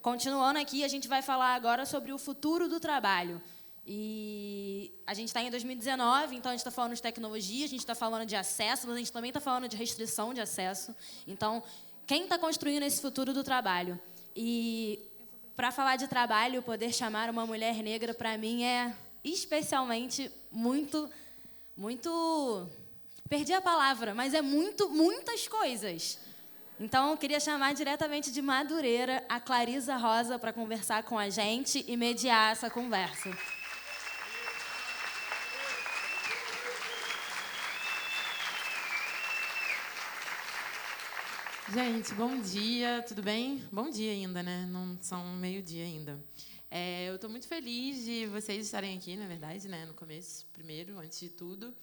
continuando aqui, a gente vai falar agora sobre o futuro do trabalho. E a gente está em 2019, então a gente está falando de tecnologia, a gente está falando de acesso, mas a gente também está falando de restrição de acesso. Então, quem está construindo esse futuro do trabalho? E para falar de trabalho, poder chamar uma mulher negra, para mim, é especialmente muito... Perdi a palavra, mas é muitas coisas. Então, eu queria chamar diretamente de Madureira a Clarisa Rosa para conversar com a gente e mediar essa conversa. Gente, bom dia, tudo bem? Bom dia ainda, né? Não são meio-dia ainda. Eu estou muito feliz de vocês estarem aqui, na verdade, né? No começo, primeiro, antes de tudo.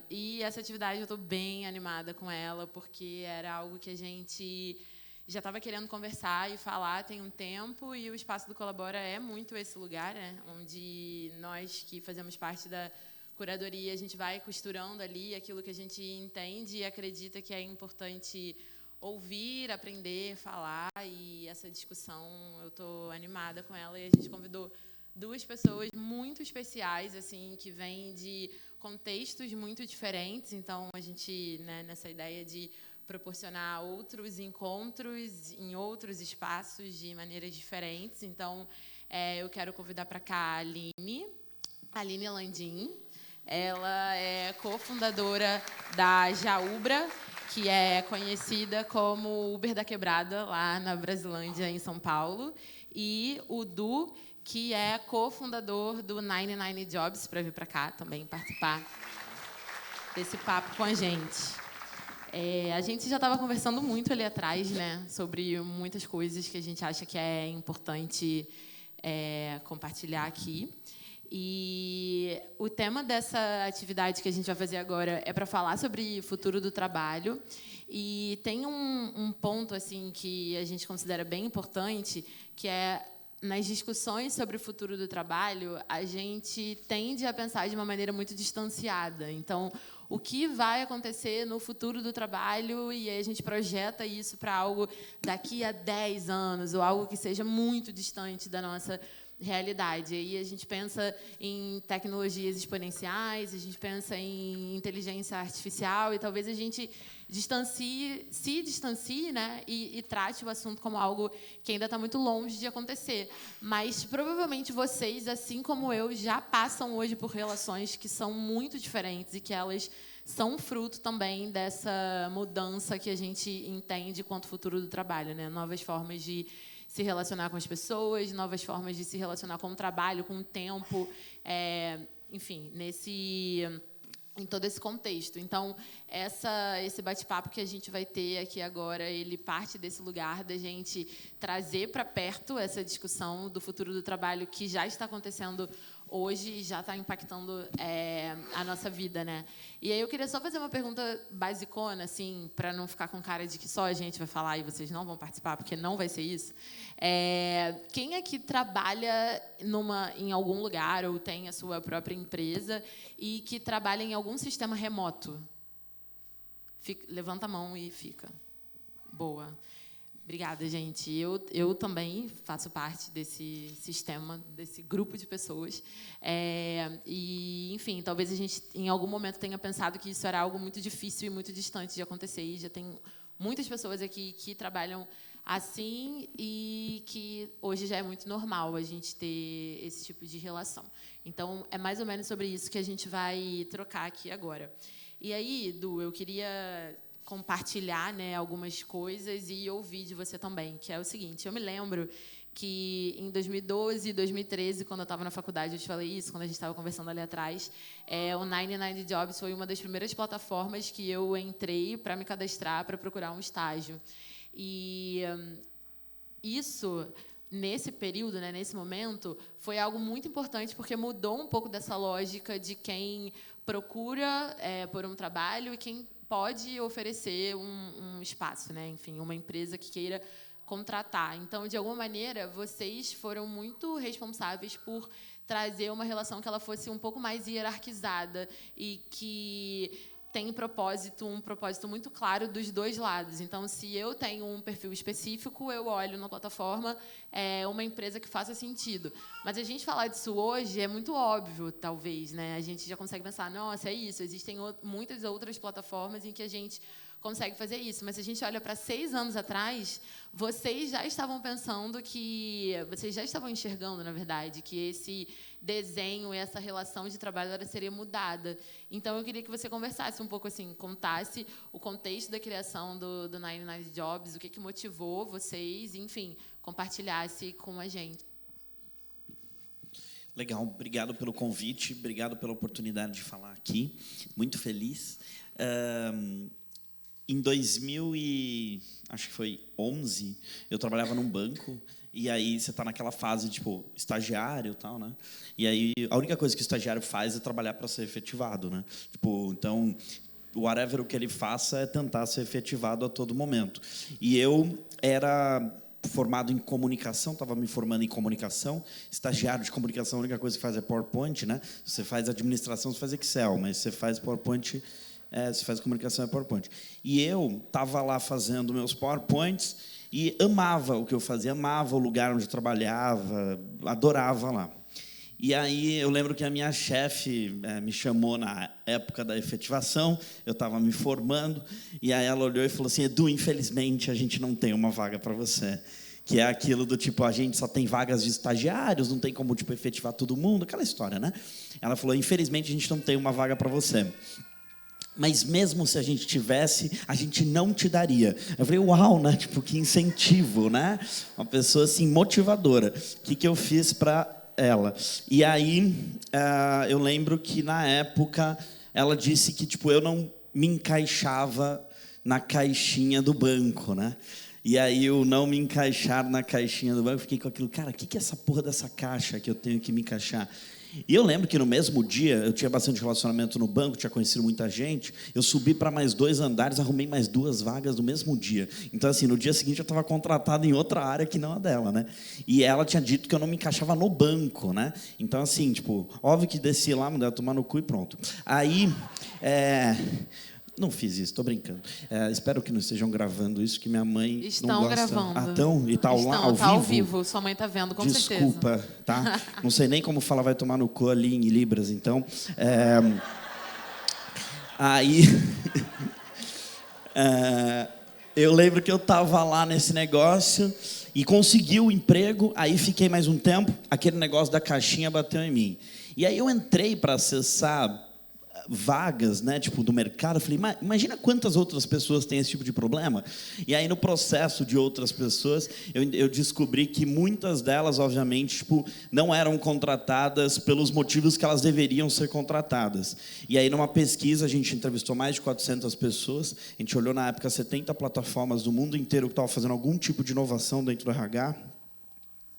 E essa atividade eu estou bem animada com ela, porque era algo que a gente já estava querendo conversar e falar tem um tempo, e o Espaço do Colabora é muito esse lugar, né? Onde nós que fazemos parte da curadoria, a gente vai costurando ali aquilo que a gente entende e acredita que é importante ouvir, aprender, falar, e essa discussão eu estou animada com ela, e a gente convidou duas pessoas muito especiais, assim, que vêm de contextos muito diferentes. Então, a gente, né, nessa ideia de proporcionar outros encontros em outros espaços de maneiras diferentes. Então, eu quero convidar para cá a Aline Landim. Ela é cofundadora da Jaubra, que é conhecida como Uber da Quebrada, lá na Brasilândia, em São Paulo. E o Du, que é cofundador do 99 Jobs, para vir para cá também participar desse papo com a gente. A gente já estava conversando muito ali atrás, né, sobre muitas coisas que a gente acha que é importante compartilhar aqui. E o tema dessa atividade que a gente vai fazer agora é para falar sobre o futuro do trabalho. E tem um ponto assim que a gente considera bem importante, que é, nas discussões sobre o futuro do trabalho, a gente tende a pensar de uma maneira muito distanciada. Então, o que vai acontecer no futuro do trabalho, e aí a gente projeta isso para algo daqui a 10 anos, ou algo que seja muito distante da nossa realidade. E a gente pensa em tecnologias exponenciais, a gente pensa em inteligência artificial, e talvez a gente se distancie, né, e trate o assunto como algo que ainda está muito longe de acontecer. Mas, provavelmente, vocês, assim como eu, já passam hoje por relações que são muito diferentes e que elas são fruto também dessa mudança que a gente entende quanto futuro do trabalho, né? Novas formas de se relacionar com as pessoas, novas formas de se relacionar com o trabalho, com o tempo, enfim, em todo esse contexto. Então, esse bate-papo que a gente vai ter aqui agora, ele parte desse lugar da gente trazer para perto essa discussão do futuro do trabalho que já está acontecendo hoje e já está impactando a nossa vida, né? E aí eu queria só fazer uma pergunta basicona, assim, para não ficar com cara de que só a gente vai falar e vocês não vão participar, porque não vai ser isso. Quem aqui trabalha em algum lugar ou tem a sua própria empresa e que trabalha em algum sistema remoto? Levanta a mão e fica. Boa. Obrigada, gente. Eu também faço parte desse sistema, desse grupo de pessoas. E, enfim, talvez a gente, em algum momento, tenha pensado que isso era algo muito difícil e muito distante de acontecer. E já tem muitas pessoas aqui que trabalham assim e que hoje já é muito normal a gente ter esse tipo de relação. Então, é mais ou menos sobre isso que a gente vai trocar aqui agora. E aí, Du, eu queria compartilhar, né, algumas coisas e ouvir de você também, que é o seguinte: eu me lembro que em 2012 e 2013, quando eu estava na faculdade, eu te falei isso, quando a gente estava conversando ali atrás, o 99 Jobs foi uma das primeiras plataformas que eu entrei para me cadastrar, para procurar um estágio. E isso, nesse período, né, nesse momento, foi algo muito importante, porque mudou um pouco dessa lógica de quem procura por um trabalho e quem pode oferecer um espaço, né? Enfim, uma empresa que queira contratar. Então, de alguma maneira, vocês foram muito responsáveis por trazer uma relação que ela fosse um pouco mais hierarquizada e que tem um propósito muito claro dos dois lados. Então, se eu tenho um perfil específico, eu olho na plataforma uma empresa que faça sentido. Mas a gente falar disso hoje é muito óbvio, talvez, né? A gente já consegue pensar, nossa, é isso, existem muitas outras plataformas em que a gente consegue fazer isso. Mas se a gente olha para 6 anos atrás, vocês já estavam enxergando, na verdade, que esse desenho, essa relação de trabalho ela seria mudada. Então, eu queria que você conversasse um pouco, assim, contasse o contexto da criação do 99 Jobs, o que motivou vocês, enfim, compartilhasse com a gente. Legal, obrigado pelo convite, obrigado pela oportunidade de falar aqui. Muito feliz. Em 2011, eu trabalhava num banco, e aí você está naquela fase, tipo, estagiário e tal, né? E aí, a única coisa que o estagiário faz é trabalhar para ser efetivado, né? Tipo, então, whatever o que ele faça é tentar ser efetivado a todo momento. E eu era formado em comunicação, estava me formando em comunicação, estagiário de comunicação, a única coisa que faz é PowerPoint, né? Você faz administração, você faz Excel, mas você faz PowerPoint... você faz comunicação é PowerPoint. E eu estava lá fazendo meus PowerPoints e amava o que eu fazia, amava o lugar onde eu trabalhava, adorava lá. E aí eu lembro que a minha chefe me chamou na época da efetivação, eu estava me formando, e aí ela olhou e falou assim, Edu, infelizmente a gente não tem uma vaga para você. Que é aquilo do tipo, a gente só tem vagas de estagiários, não tem como tipo, efetivar todo mundo, aquela história, né? Ela falou, infelizmente a gente não tem uma vaga para você. Mas mesmo se a gente tivesse, a gente não te daria. Eu falei, uau, né? Tipo, que incentivo, né? Uma pessoa assim, motivadora. O que eu fiz para ela? E aí, eu lembro que, na época, ela disse que tipo, eu não me encaixava na caixinha do banco, né? E aí, eu não me encaixar na caixinha do banco, fiquei com aquilo, cara, o que é essa porra dessa caixa que eu tenho que me encaixar? E eu lembro que no mesmo dia, eu tinha bastante relacionamento no banco, tinha conhecido muita gente, eu subi para mais 2 andares, arrumei mais 2 vagas no mesmo dia. Então, assim, no dia seguinte eu estava contratado em outra área que não a dela, né? E ela tinha dito que eu não me encaixava no banco, né? Então, assim, tipo, óbvio que desci lá, mandei tomar no cu e pronto. Aí, não fiz isso, estou brincando. Espero que não estejam gravando isso, que minha mãe Estão não gosta. gravando. Ah, estão? E está ao Tá ao vivo? vivo, sua mãe está vendo, com certeza. Desculpa, tá? Não sei nem como falar vai tomar no cu ali em Libras, então. Aí... eu lembro que eu estava lá nesse negócio e consegui o emprego, aí fiquei mais um tempo, aquele negócio da caixinha bateu em mim. E aí eu entrei para acessar vagas, né, tipo, do mercado, eu falei, imagina quantas outras pessoas têm esse tipo de problema. E aí, no processo de outras pessoas, eu descobri que muitas delas, obviamente, tipo, não eram contratadas pelos motivos que elas deveriam ser contratadas. E aí, numa pesquisa, a gente entrevistou mais de 400 pessoas, a gente olhou, na época, 70 plataformas do mundo inteiro que estavam fazendo algum tipo de inovação dentro do RH,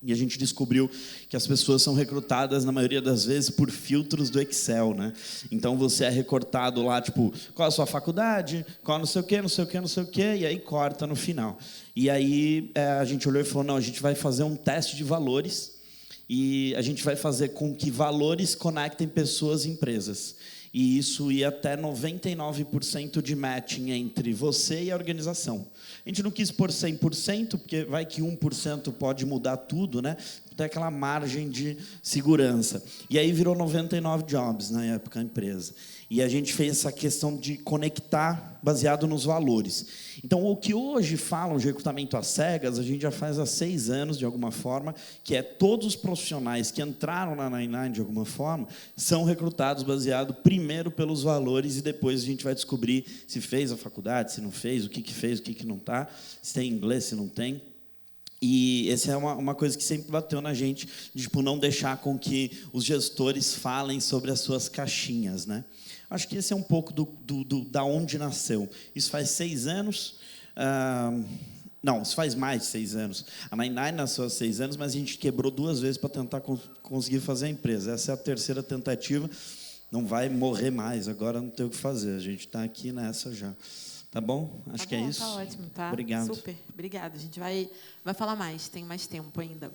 e a gente descobriu que as pessoas são recrutadas, na maioria das vezes, por filtros do Excel, né? Então, você é recortado lá, tipo, qual a sua faculdade, qual não sei o quê, não sei o quê, não sei o quê, e aí corta no final. E aí, a gente olhou e falou, não, a gente vai fazer um teste de valores e a gente vai fazer com que valores conectem pessoas e empresas. E isso ia até 99% de matching entre você e a organização. A gente não quis pôr 100%, porque vai que 1% pode mudar tudo, né? Tem aquela margem de segurança. E aí virou 99 Jobs, na época, a empresa. E a gente fez essa questão de conectar baseado nos valores. Então, o que hoje falam de recrutamento às cegas, a gente já faz há 6 anos, de alguma forma, que é todos os profissionais que entraram na 99, de alguma forma, são recrutados baseado primeiro pelos valores e depois a gente vai descobrir se fez a faculdade, se não fez, o que fez, o que não está, se tem inglês, se não tem. E essa é uma coisa que sempre bateu na gente, de tipo, não deixar com que os gestores falem sobre as suas caixinhas, né? Acho que esse é um pouco da onde nasceu. Isso faz 6 anos. Não, isso faz mais de 6 anos. A 99 nasceu há 6 anos, mas a gente quebrou 2 vezes para tentar conseguir fazer a empresa. Essa é a 3ª tentativa. Não vai morrer mais, agora não tem o que fazer. A gente está aqui nessa já. Tá bom? Acho que é isso. Tá ótimo, tá? Obrigado. Super, obrigada. A gente vai falar mais, tem mais tempo ainda.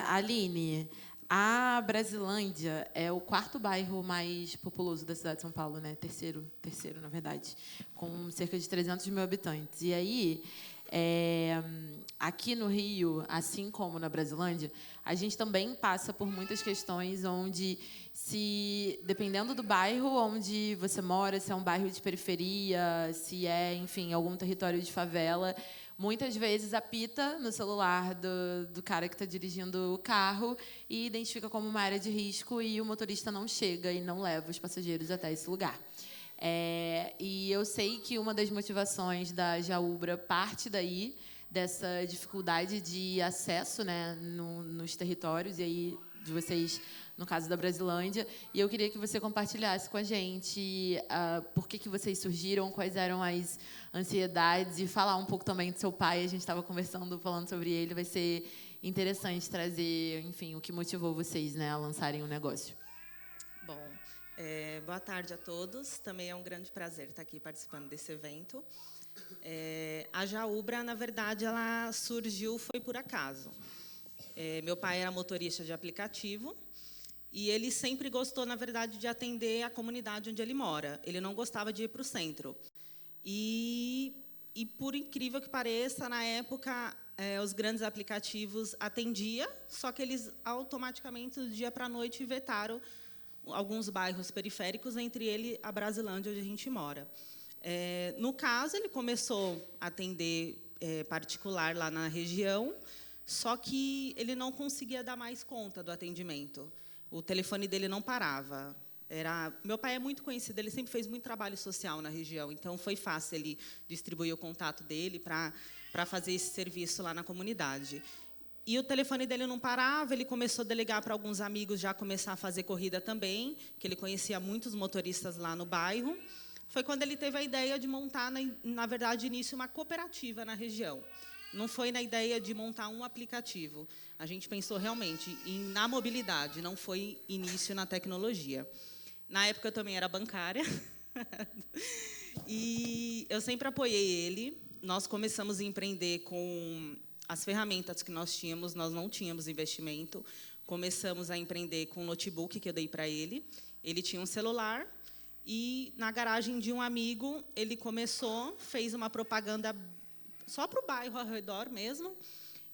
Aline, A Brasilândia é o quarto bairro mais populoso da cidade de São Paulo, né? Terceiro, na verdade, com cerca de 300 mil habitantes. E aí, aqui no Rio, assim como na Brasilândia, a gente também passa por muitas questões onde, dependendo do bairro onde você mora, se é um bairro de periferia, se é, enfim, algum território de favela, muitas vezes apita no celular do cara que está dirigindo o carro e identifica como uma área de risco e o motorista não chega e não leva os passageiros até esse lugar. E eu sei que uma das motivações da Jaubra parte daí, dessa dificuldade de acesso, né, nos territórios, e aí de vocês, no caso da Brasilândia, e eu queria que você compartilhasse com a gente por que vocês surgiram, quais eram as ansiedades, e falar um pouco também do seu pai. A gente estava falando sobre ele, vai ser interessante trazer, enfim, o que motivou vocês, né, a lançarem o negócio. Bom, boa tarde a todos. Também é um grande prazer estar aqui participando desse evento. A Jaubra, na verdade, ela surgiu, foi por acaso. Meu pai era motorista de aplicativo e ele sempre gostou, na verdade, de atender a comunidade onde ele mora. Ele não gostava de ir para o centro. E, por incrível que pareça, na época, os grandes aplicativos atendiam, só que eles automaticamente, do dia para a noite, vetaram alguns bairros periféricos, entre ele a Brasilândia, onde a gente mora. No caso, ele começou a atender particular lá na região, só que ele não conseguia dar mais conta do atendimento. O telefone dele não parava. Meu pai é muito conhecido, ele sempre fez muito trabalho social na região, então foi fácil ele distribuir o contato dele para fazer esse serviço lá na comunidade. E o telefone dele não parava, ele começou a delegar para alguns amigos já começar a fazer corrida também, que ele conhecia muitos motoristas lá no bairro. Foi quando ele teve a ideia de montar, na verdade, início, uma cooperativa na região. Não foi na ideia de montar um aplicativo. A gente pensou realmente na mobilidade, não foi início na tecnologia. Na época, eu também era bancária. E eu sempre apoiei ele. Nós começamos a empreender com as ferramentas que nós tínhamos, nós não tínhamos investimento. Começamos a empreender com um notebook que eu dei para ele. Ele tinha um celular. E, na garagem de um amigo, ele fez uma propaganda só para o bairro ao redor mesmo.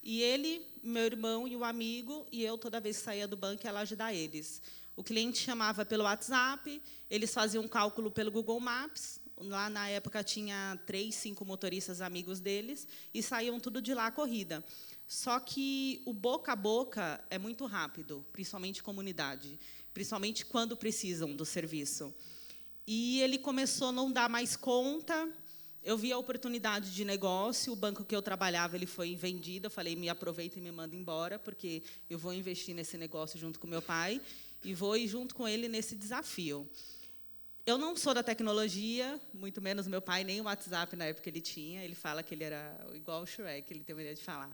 E ele, meu irmão e o amigo, e eu, toda vez que saía do banco, ia lá ajudar eles. O cliente chamava pelo WhatsApp, eles faziam um cálculo pelo Google Maps. Lá, na época, tinha 3, 5 motoristas amigos deles, e saíam tudo de lá a corrida. Só que o boca a boca é muito rápido, principalmente comunidade, principalmente quando precisam do serviço. E ele começou a não dar mais conta. Eu vi a oportunidade de negócio, o banco que eu trabalhava ele foi vendido. Eu falei, me aproveita e me manda embora, porque eu vou investir nesse negócio junto com meu pai e vou ir junto com ele nesse desafio. Eu não sou da tecnologia, muito menos meu pai, nem o WhatsApp na época ele tinha. Ele fala que ele era igual o Shrek, ele tem maneira de falar.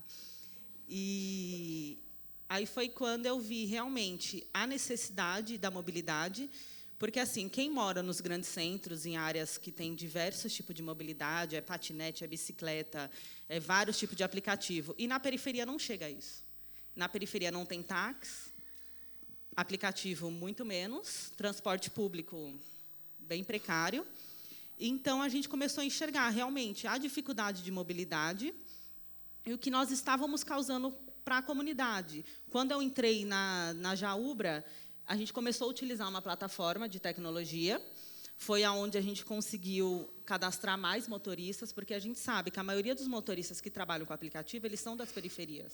E aí foi quando eu vi realmente a necessidade da mobilidade. Porque, assim, quem mora nos grandes centros, em áreas que têm diversos tipos de mobilidade, é patinete, é bicicleta, é vários tipos de aplicativo. E na periferia não chega a isso. Na periferia não tem táxi, aplicativo muito menos, transporte público bem precário. Então, a gente começou a enxergar realmente a dificuldade de mobilidade e o que nós estávamos causando para a comunidade. Quando eu entrei na Jaubra, a gente começou a utilizar uma plataforma de tecnologia. Foi aonde a gente conseguiu cadastrar mais motoristas, porque a gente sabe que a maioria dos motoristas que trabalham com aplicativo, eles são das periferias.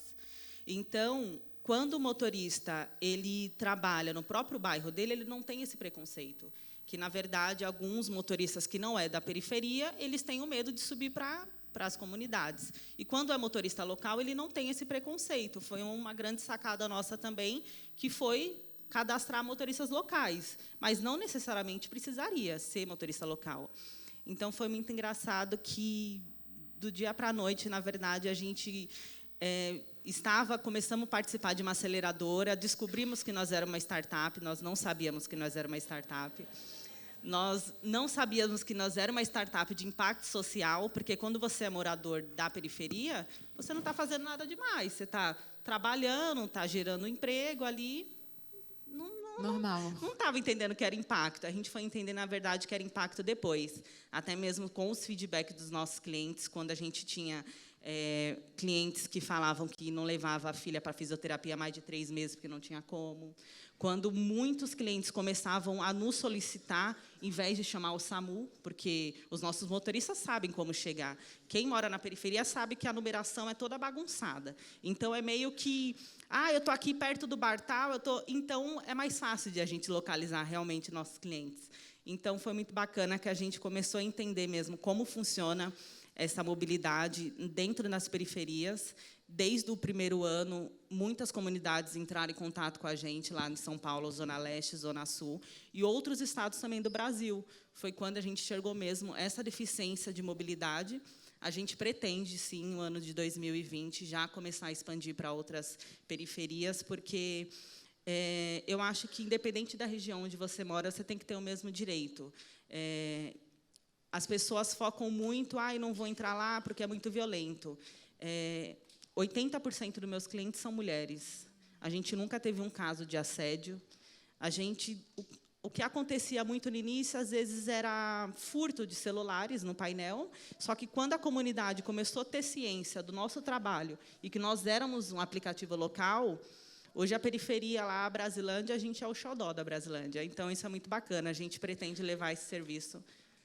Então, quando o motorista ele trabalha no próprio bairro dele, ele não tem esse preconceito. Que, na verdade, alguns motoristas que não é da periferia, eles têm o medo de subir para as comunidades. E, quando é motorista local, ele não tem esse preconceito. Foi uma grande sacada nossa também, que foi cadastrar motoristas locais, mas não necessariamente precisaria ser motorista local. Então, foi muito engraçado que, do dia para a noite, na verdade, a gente começamos a participar de uma aceleradora, descobrimos que nós éramos uma startup, nós não sabíamos que nós éramos uma startup. Nós não sabíamos que nós éramos uma startup de impacto social, porque, quando você é morador da periferia, você não está fazendo nada demais, você está trabalhando, está gerando emprego ali, Normal. não estava entendendo que era impacto. A gente foi entender, na verdade, que era impacto depois. Até mesmo com os feedbacks dos nossos clientes, quando a gente tinha clientes que falavam que não levava a filha para fisioterapia há mais de 3 meses porque não tinha como. Quando muitos clientes começavam a nos solicitar, em vez de chamar o SAMU, porque os nossos motoristas sabem como chegar. Quem mora na periferia sabe que a numeração é toda bagunçada. Então, é meio que... eu estou aqui perto do bar tal, então, é mais fácil de a gente localizar realmente nossos clientes. Então, foi muito bacana que a gente começou a entender mesmo como funciona essa mobilidade dentro das periferias. Desde o primeiro ano, muitas comunidades entraram em contato com a gente, lá em São Paulo, Zona Leste, Zona Sul, e outros estados também do Brasil. Foi quando a gente enxergou mesmo essa deficiência de mobilidade. A gente pretende, sim, no ano de 2020, já começar a expandir para outras periferias, porque eu acho que, independente da região onde você mora, você tem que ter o mesmo direito. As pessoas focam muito, não vou entrar lá porque é muito violento. 80% dos meus clientes são mulheres. A gente nunca teve um caso de assédio. O que acontecia muito no início, às vezes, era furto de celulares no painel, só que, quando a comunidade começou a ter ciência do nosso trabalho e que nós éramos um aplicativo local, hoje a periferia lá, a Brasilândia, a gente é o xodó da Brasilândia. Então, isso é muito bacana. A gente pretende levar esse serviço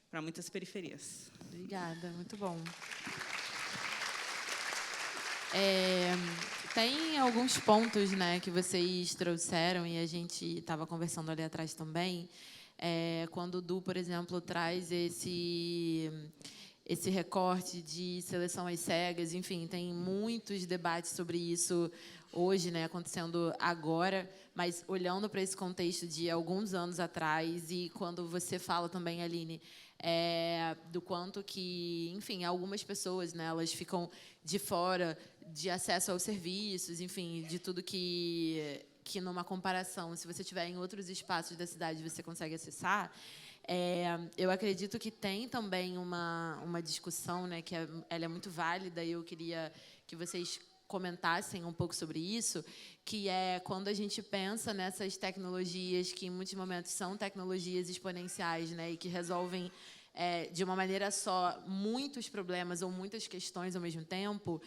para muitas periferias. Obrigada, muito bom. Tem alguns pontos, né, que vocês trouxeram, e a gente estava conversando ali atrás também, quando o Du, por exemplo, traz esse recorte de seleção às cegas. Enfim, tem muitos debates sobre isso hoje, né, acontecendo agora, mas olhando para esse contexto de alguns anos atrás, e quando você fala também, Aline, do quanto que, enfim, algumas pessoas, né, elas ficam de fora de acesso aos serviços, enfim, de tudo que numa comparação, se você estiver em outros espaços da cidade, você consegue acessar. Eu acredito que tem também uma discussão, né, que ela é muito válida, e eu queria que vocês comentassem um pouco sobre isso, que é quando a gente pensa nessas tecnologias que, em muitos momentos, são tecnologias exponenciais, né, e que resolvem, de uma maneira só, muitos problemas ou muitas questões ao mesmo tempo,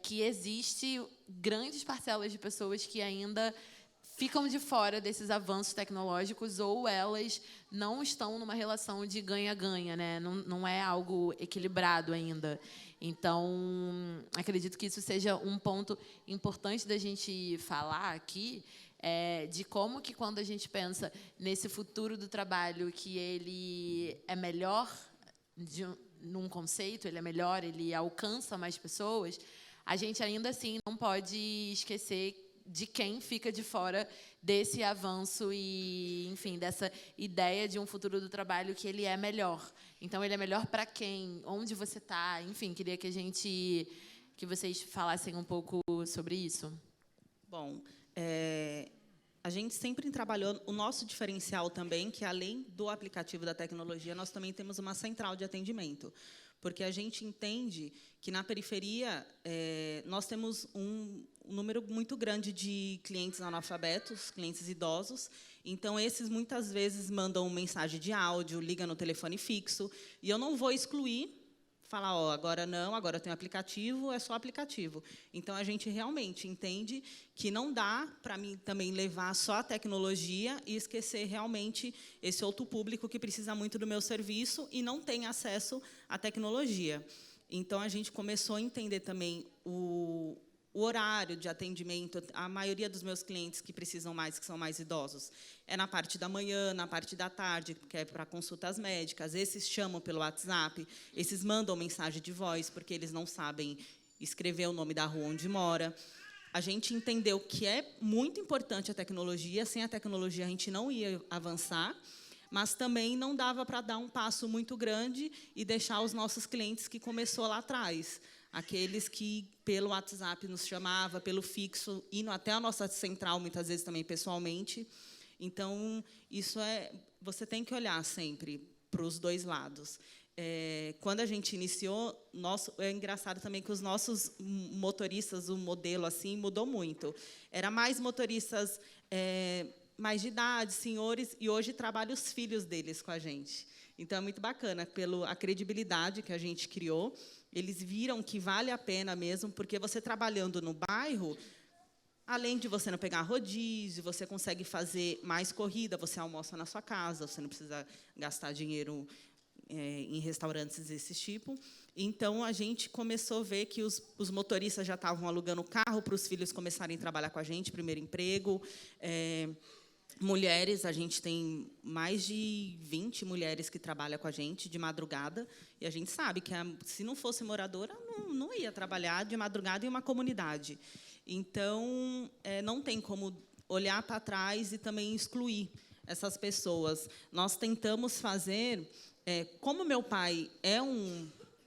que existe grandes parcelas de pessoas que ainda ficam de fora desses avanços tecnológicos, ou elas não estão numa relação de ganha-ganha, né? Não é algo equilibrado ainda. Então, acredito que isso seja um ponto importante da gente falar aqui, de como que, quando a gente pensa nesse futuro do trabalho, que ele é melhor num conceito, ele é melhor, ele alcança mais pessoas, a gente ainda assim não pode esquecer de quem fica de fora desse avanço e, enfim, dessa ideia de um futuro do trabalho que ele é melhor. Então, ele é melhor para quem? Onde você está? Enfim, queria que vocês falassem um pouco sobre isso. Bom, a gente sempre trabalhou o nosso diferencial também, que, além do aplicativo da tecnologia, nós também temos uma central de atendimento, porque a gente entende que, na periferia, nós temos um número muito grande de clientes analfabetos, clientes idosos. Então, esses, muitas vezes, mandam mensagem de áudio, ligam no telefone fixo, e eu não vou excluir, falar, agora não, agora tem aplicativo, é só aplicativo. Então, a gente realmente entende que não dá para mim também levar só a tecnologia e esquecer realmente esse outro público que precisa muito do meu serviço e não tem acesso à tecnologia. Então, a gente começou a entender também o horário de atendimento. A maioria dos meus clientes que precisam mais, que são mais idosos, é na parte da manhã, na parte da tarde, que é para consultas médicas. Esses chamam pelo WhatsApp, esses mandam mensagem de voz, porque eles não sabem escrever o nome da rua onde mora. A gente entendeu que é muito importante a tecnologia. Sem a tecnologia, a gente não ia avançar, mas também não dava para dar um passo muito grande e deixar os nossos clientes que começou lá atrás. Aqueles que, pelo WhatsApp, nos chamava, pelo fixo, indo até a nossa central, muitas vezes também pessoalmente. Então, isso você tem que olhar sempre para os dois lados. Quando a gente iniciou, é engraçado também que os nossos motoristas, o modelo assim, mudou muito. Era mais motoristas mais de idade, senhores, e hoje trabalham os filhos deles com a gente. Então, é muito bacana, pela credibilidade que a gente criou. Eles viram que vale a pena mesmo, porque você trabalhando no bairro, além de você não pegar rodízio, você consegue fazer mais corrida, você almoça na sua casa, você não precisa gastar dinheiro em restaurantes desse tipo. Então, a gente começou a ver que os motoristas já estavam alugando carro para os filhos começarem a trabalhar com a gente, primeiro emprego. Mulheres, a gente tem mais de 20 mulheres que trabalham com a gente de madrugada, e a gente sabe que, se não fosse moradora, não ia trabalhar de madrugada em uma comunidade. Então, não tem como olhar para trás e também excluir essas pessoas. Nós tentamos fazer... como meu pai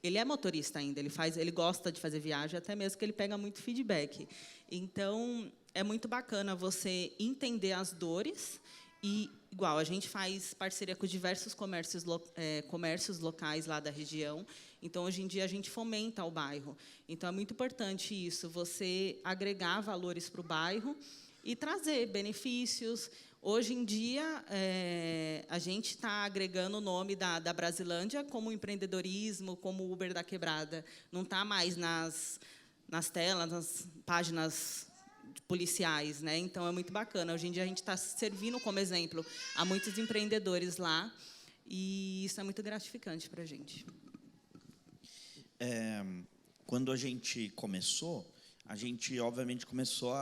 ele é motorista ainda, ele gosta de fazer viagem, até mesmo que ele pega muito feedback. Então, é muito bacana você entender as dores e, igual, a gente faz parceria com diversos comércios locais lá da região. Então, hoje em dia, a gente fomenta o bairro. Então, é muito importante isso, você agregar valores para o bairro e trazer benefícios. Hoje em dia, a gente está agregando o nome da Brasilândia como empreendedorismo, como Uber da Quebrada. Não está mais nas telas, nas páginas policiais, né? Então, é muito bacana. Hoje em dia, a gente está servindo como exemplo a muitos empreendedores lá, e isso é muito gratificante para a gente. Quando a gente começou, obviamente, começou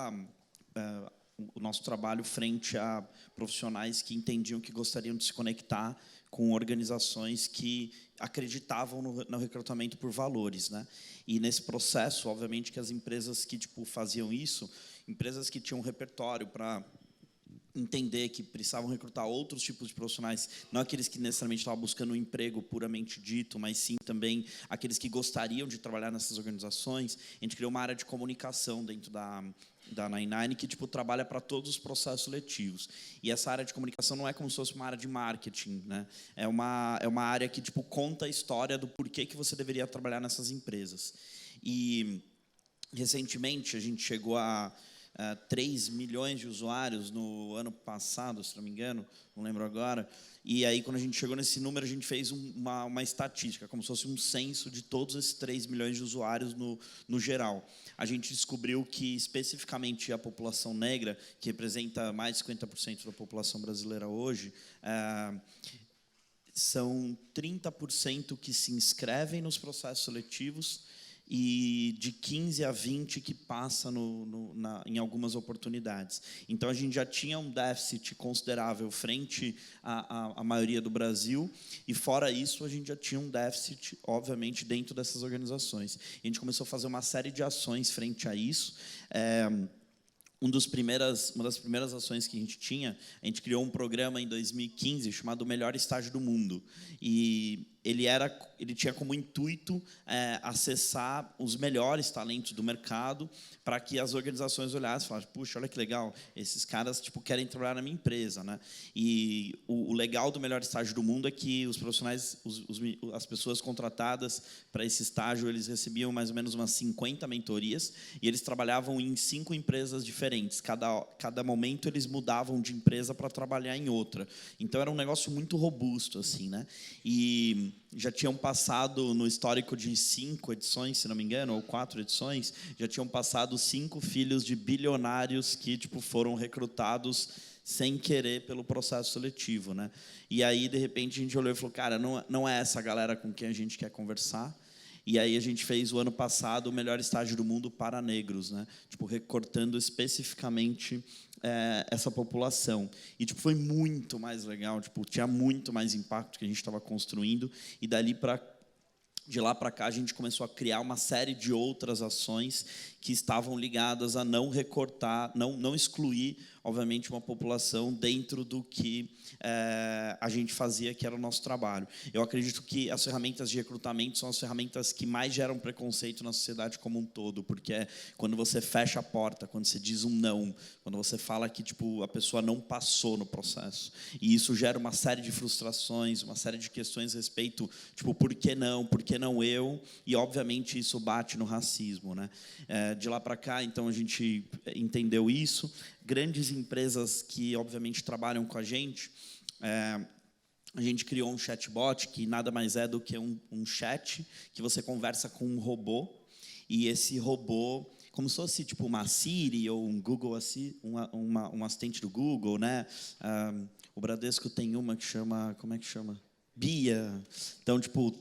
o nosso trabalho frente a profissionais que entendiam que gostariam de se conectar com organizações que acreditavam no recrutamento por valores, né? E nesse processo, obviamente, que as empresas que faziam isso, empresas que tinham um repertório para entender que precisavam recrutar outros tipos de profissionais, não aqueles que necessariamente estavam buscando um emprego puramente dito, mas sim também aqueles que gostariam de trabalhar nessas organizações. A gente criou uma área de comunicação dentro da 99 que trabalha para todos os processos seletivos. E essa área de comunicação não é como se fosse uma área de marketing, né? É uma área que conta a história do porquê que você deveria trabalhar nessas empresas. E recentemente a gente chegou a 3 milhões de usuários no ano passado, se não me engano, não lembro agora. E aí, quando a gente chegou nesse número, a gente fez uma estatística, como se fosse um censo de todos esses 3 milhões de usuários no geral. A gente descobriu que, especificamente, a população negra, que representa mais de 50% da população brasileira hoje, são 30% que se inscrevem nos processos seletivos e de 15 a 20 que passa em algumas oportunidades. Então, a gente já tinha um déficit considerável frente à maioria do Brasil, e, fora isso, a gente já tinha um déficit, obviamente, dentro dessas organizações. A gente começou a fazer uma série de ações frente a isso. Uma das primeiras ações que a gente criou um programa em 2015 chamado Melhor Estágio do Mundo. E ele tinha como intuito acessar os melhores talentos do mercado para que as organizações olhassem e falassem: puxa, olha que legal, esses caras querem trabalhar na minha empresa, né? E o legal do Melhor Estágio do Mundo é que os profissionais, as pessoas contratadas para esse estágio, eles recebiam mais ou menos umas 50 mentorias, e eles trabalhavam em 5 empresas diferentes. Cada momento eles mudavam de empresa para trabalhar em outra. Então era um negócio muito robusto, assim, né? E já tinham passado, no histórico de 5 edições, se não me engano, ou 4 edições, já tinham passado 5 filhos de bilionários que foram recrutados sem querer pelo processo seletivo, né? E aí, de repente, a gente olhou e falou: cara, não é essa galera com quem a gente quer conversar. E aí a gente fez, o ano passado, o Melhor Estágio do Mundo para negros, né? Recortando especificamente essa população. E foi muito mais legal, tinha muito mais impacto que a gente estava construindo. E de lá para cá, a gente começou a criar uma série de outras ações que estavam ligadas a não recortar, não excluir, obviamente, uma população dentro do que a gente fazia, que era o nosso trabalho. Eu acredito que as ferramentas de recrutamento são as ferramentas que mais geram preconceito na sociedade como um todo, porque é quando você fecha a porta, quando você diz um não, quando você fala que a pessoa não passou no processo. E isso gera uma série de frustrações, uma série de questões a respeito, por que não eu? E, obviamente, isso bate no racismo, né? De lá para cá, então, a gente entendeu isso. Grandes empresas que, obviamente, trabalham com a gente criou um chatbot que nada mais é do que um chat que você conversa com um robô, e esse robô, como se fosse tipo uma Siri ou um Google, um assistente do Google, né? O Bradesco tem uma que chama, como é que chama? Bia. Então, tipo,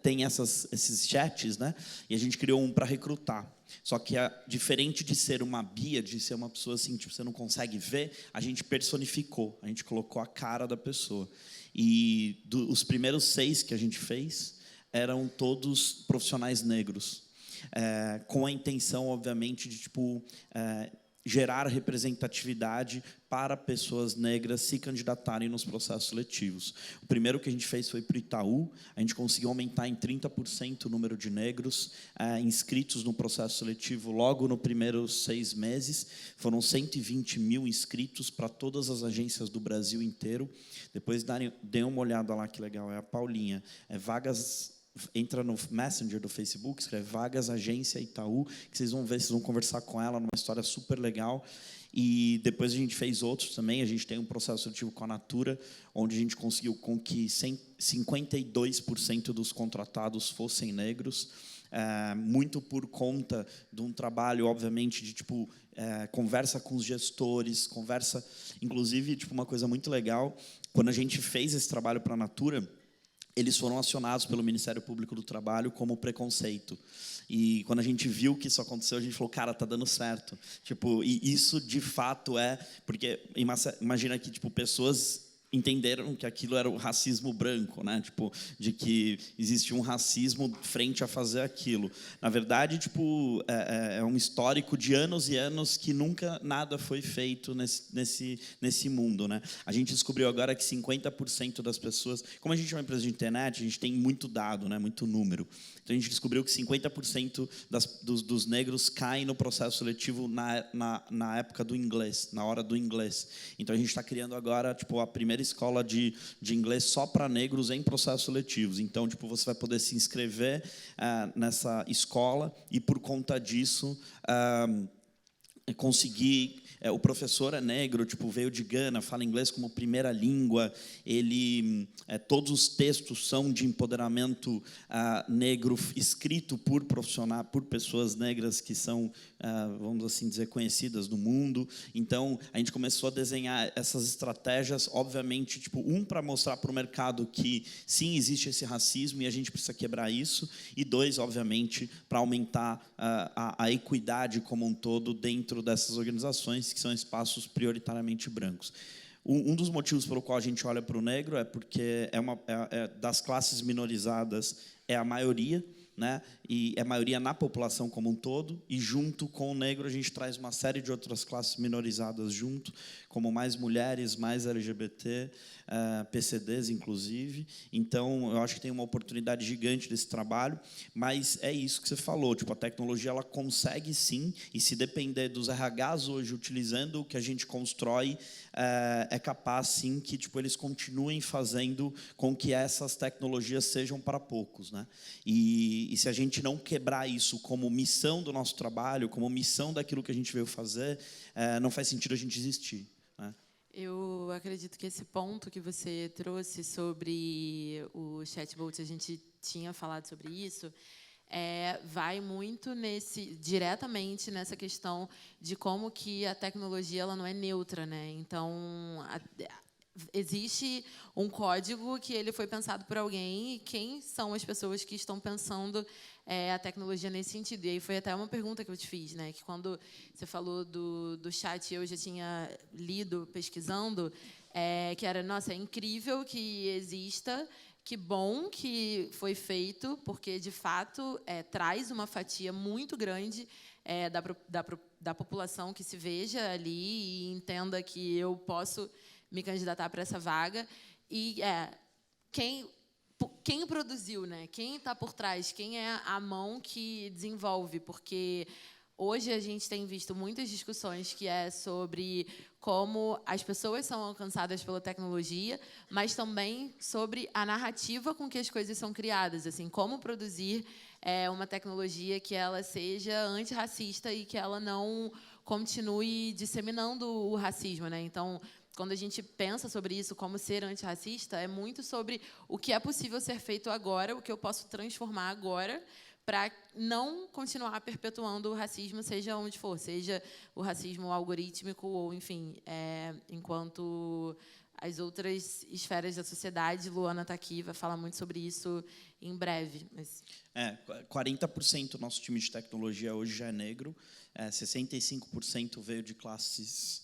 tem esses chats, né? E a gente criou um para recrutar. Só que, diferente de ser uma Bia, de ser uma pessoa assim, tipo, você não consegue ver, a gente personificou, a gente colocou a cara da pessoa. E os primeiros 6 que a gente fez eram todos profissionais negros, com a intenção, obviamente, de tipo, gerar representatividade para pessoas negras se candidatarem nos processos seletivos. O primeiro que a gente fez foi para o Itaú. A gente conseguiu aumentar em 30% o número de negros inscritos no processo seletivo logo nos primeiros 6 meses. Foram 120 mil inscritos para todas as agências do Brasil inteiro. Depois dêem uma olhada lá, que legal, é a Paulinha. Vagas... Entra no Messenger do Facebook, escreve Vagas Agência Itaú, que vocês vão ver, vocês vão conversar com ela, numa história super legal. E depois a gente fez outros também. A gente tem um processo seletivo com a Natura, onde a gente conseguiu com que 52% dos contratados fossem negros, muito por conta de um trabalho, obviamente, de tipo conversa com os gestores, conversa, inclusive, tipo, uma coisa muito legal. Quando a gente fez esse trabalho para a Natura, eles foram acionados pelo Ministério Público do Trabalho como preconceito. E quando a gente viu que isso aconteceu, a gente falou, cara, tá dando certo. Tipo, e isso de fato porque imagina que tipo pessoas entenderam que aquilo era o racismo branco, né? Tipo, de que existia um racismo frente a fazer aquilo. Na verdade, tipo, é um histórico de anos e anos que nunca nada foi feito nesse mundo, né? A gente descobriu agora que 50% das pessoas, como a gente é uma empresa de internet, a gente tem muito dado, né? Muito número. Então a gente descobriu que 50% dos negros caem no processo seletivo na época do inglês, na hora do inglês. Então a gente está criando agora, tipo, a primeira escola de inglês só para negros em processos seletivos. Então, tipo, você vai poder se inscrever nessa escola e, por conta disso, conseguir... o professor é negro, tipo, veio de Gana, fala inglês como primeira língua. Ele, todos os textos são de empoderamento negro, escrito por profissionais, por pessoas negras que são, vamos assim dizer, conhecidas no mundo. Então, a gente começou a desenhar essas estratégias, obviamente, tipo, para mostrar para o mercado que sim, existe esse racismo e a gente precisa quebrar isso, e 2, obviamente, para aumentar a equidade como um todo dentro dessas organizações, que são espaços prioritariamente brancos. Um dos motivos pelo qual a gente olha para o negro é porque das classes minorizadas é a maioria, né? E é a maioria na população como um todo, e junto com o negro a gente traz uma série de outras classes minorizadas junto, como mais mulheres, mais LGBT, PCDs, inclusive. Então, eu acho que tem uma oportunidade gigante desse trabalho, mas é isso que você falou, tipo, a tecnologia ela consegue sim, e se depender dos RHs hoje utilizando o que a gente constrói, é capaz sim que tipo, eles continuem fazendo com que essas tecnologias sejam para poucos, né? E se a gente não quebrar isso como missão do nosso trabalho, como missão daquilo que a gente veio fazer, não faz sentido a gente existir, né? Eu acredito que esse ponto que você trouxe sobre o chatbot, a gente tinha falado sobre isso, vai muito diretamente nessa questão de como que a tecnologia ela não é neutra, né? Então, existe um código que ele foi pensado por alguém, e quem são as pessoas que estão pensando a tecnologia nesse sentido? E aí foi até uma pergunta que eu te fiz, né? Que quando você falou do chat, eu já tinha lido, pesquisando, que era, nossa, é incrível que exista, que bom que foi feito, porque, de fato, traz uma fatia muito grande da população que se veja ali e entenda que eu posso me candidatar para essa vaga. E quem produziu, né? Quem está por trás? Quem é a mão que desenvolve? Porque hoje a gente tem visto muitas discussões que sobre como as pessoas são alcançadas pela tecnologia, mas também sobre a narrativa com que as coisas são criadas, assim, como produzir uma tecnologia que ela seja antirracista e que ela não continue disseminando o racismo, né? Então, quando a gente pensa sobre isso, como ser antirracista, é muito sobre o que é possível ser feito agora, o que eu posso transformar agora, para não continuar perpetuando o racismo, seja onde for, seja o racismo algorítmico ou, enfim, enquanto as outras esferas da sociedade. Luana está aqui, vai falar muito sobre isso em breve. Mas... 40% do nosso time de tecnologia hoje já é negro, 65% veio de classes...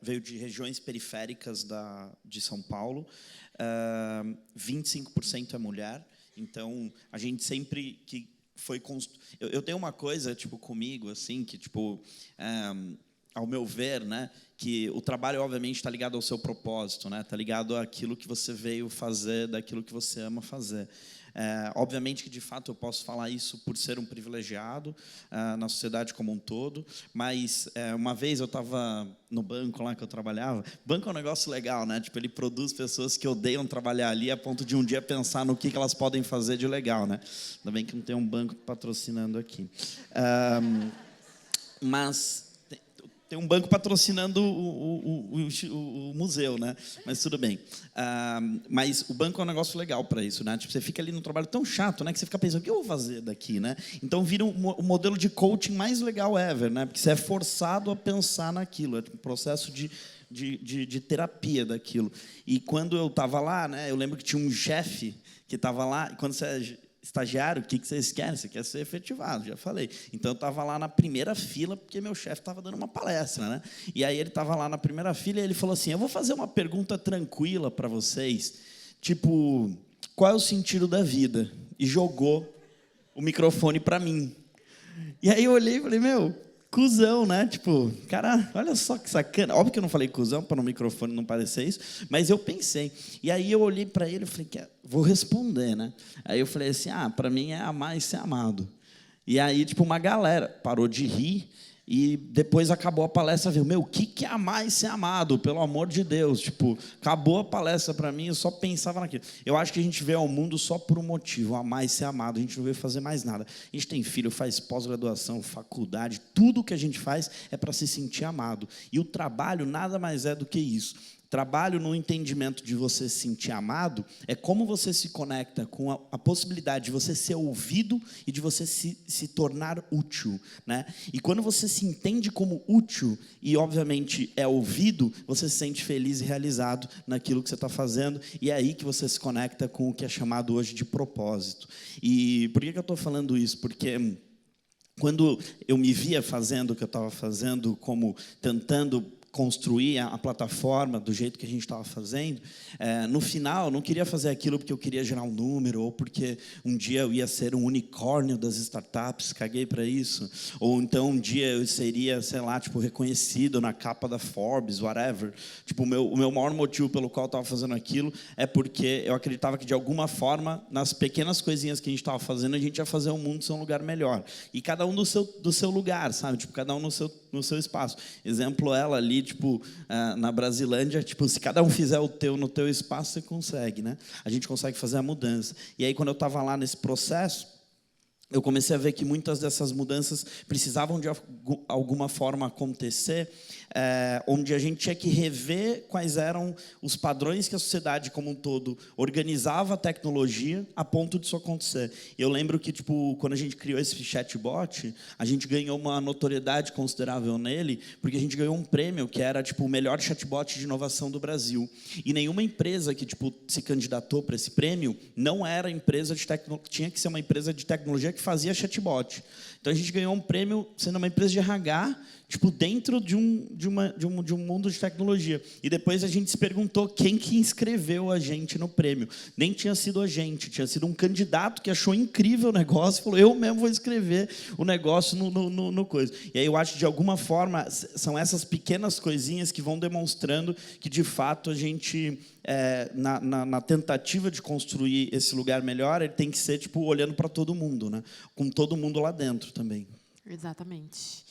veio de regiões periféricas de São Paulo, 25% é mulher. Então, a gente sempre que foi... Eu tenho uma coisa comigo, assim, que, ao meu ver, né, que o trabalho, obviamente, está ligado ao seu propósito, né, está ligado àquilo que você veio fazer, daquilo que você ama fazer. Obviamente que, de fato, eu posso falar isso por ser um privilegiado na sociedade como um todo, mas uma vez eu estava no banco lá que eu trabalhava. Banco é um negócio legal, né? Ele produz pessoas que odeiam trabalhar ali a ponto de um dia pensar no que elas podem fazer de legal, né? Ainda bem que não tem um banco patrocinando aqui. Mas... tem um banco patrocinando o museu, né? Mas tudo bem. Mas o banco é um negócio legal para isso, né? Você fica ali num trabalho tão chato, né? Que você fica pensando, o que eu vou fazer daqui, né? Então vira o modelo de coaching mais legal ever, né? Porque você é forçado a pensar naquilo. É um processo de terapia daquilo. E quando eu estava lá, né? Eu lembro que tinha um chefe que estava lá. E quando você é estagiário, o que vocês querem? Você quer ser efetivado, já falei. Então, eu estava lá na primeira fila, porque meu chefe estava dando uma palestra, né? E aí ele estava lá na primeira fila e ele falou assim, eu vou fazer uma pergunta tranquila para vocês, qual é o sentido da vida? E jogou o microfone para mim. E aí eu olhei e falei, cuzão, né? Cara, olha só que sacana. Óbvio que eu não falei cuzão, para no microfone não parecer isso, mas eu pensei. E aí eu olhei para ele e falei, vou responder, né? Aí eu falei assim, para mim é amar e ser amado. E aí, uma galera parou de rir e depois acabou a palestra, viu? O que é amar e ser amado? Pelo amor de Deus. Acabou a palestra para mim, eu só pensava naquilo. Eu acho que a gente veio ao mundo só por um motivo, amar e ser amado. A gente não veio fazer mais nada. A gente tem filho, faz pós-graduação, faculdade, tudo que a gente faz é para se sentir amado. E o trabalho nada mais é do que isso. Trabalho no entendimento de você se sentir amado é como você se conecta com a possibilidade de você ser ouvido e de você se tornar útil, né? E quando você se entende como útil e, obviamente, é ouvido, você se sente feliz e realizado naquilo que você está fazendo, e é aí que você se conecta com o que é chamado hoje de propósito. E por que eu estou falando isso? Porque quando eu me via fazendo o que eu estava fazendo, como tentando construir a plataforma do jeito que a gente estava fazendo, no final, eu não queria fazer aquilo porque eu queria gerar um número, ou porque um dia eu ia ser um unicórnio das startups, caguei para isso, ou então um dia eu seria, sei lá, reconhecido na capa da Forbes, whatever. O meu maior motivo pelo qual eu estava fazendo aquilo é porque eu acreditava que, de alguma forma, nas pequenas coisinhas que a gente estava fazendo, a gente ia fazer o mundo ser um lugar melhor. E cada um do seu lugar, sabe? Cada um no seu espaço. Exemplo, ela ali, na Brasilândia, se cada um fizer no teu espaço, você consegue, né? A gente consegue fazer a mudança. E aí, quando eu estava lá nesse processo, eu comecei a ver que muitas dessas mudanças precisavam de alguma forma acontecer, onde a gente tinha que rever quais eram os padrões que a sociedade como um todo organizava a tecnologia a ponto disso acontecer. Eu lembro que, quando a gente criou esse chatbot, a gente ganhou uma notoriedade considerável nele, porque a gente ganhou um prêmio que era o melhor chatbot de inovação do Brasil. E nenhuma empresa que se candidatou para esse prêmio não era empresa de tecnologia, tinha que ser uma empresa de tecnologia que fazia chatbot. Então a gente ganhou um prêmio sendo uma empresa de RH, dentro de um mundo de tecnologia. E depois a gente se perguntou quem que inscreveu a gente no prêmio. Nem tinha sido a gente, tinha sido um candidato que achou incrível o negócio e falou, eu mesmo vou escrever o negócio no coisa. E aí eu acho que, de alguma forma, são essas pequenas coisinhas que vão demonstrando que, de fato, a gente, na tentativa de construir esse lugar melhor, ele tem que ser olhando para todo mundo, né? Com todo mundo lá dentro também. Exatamente.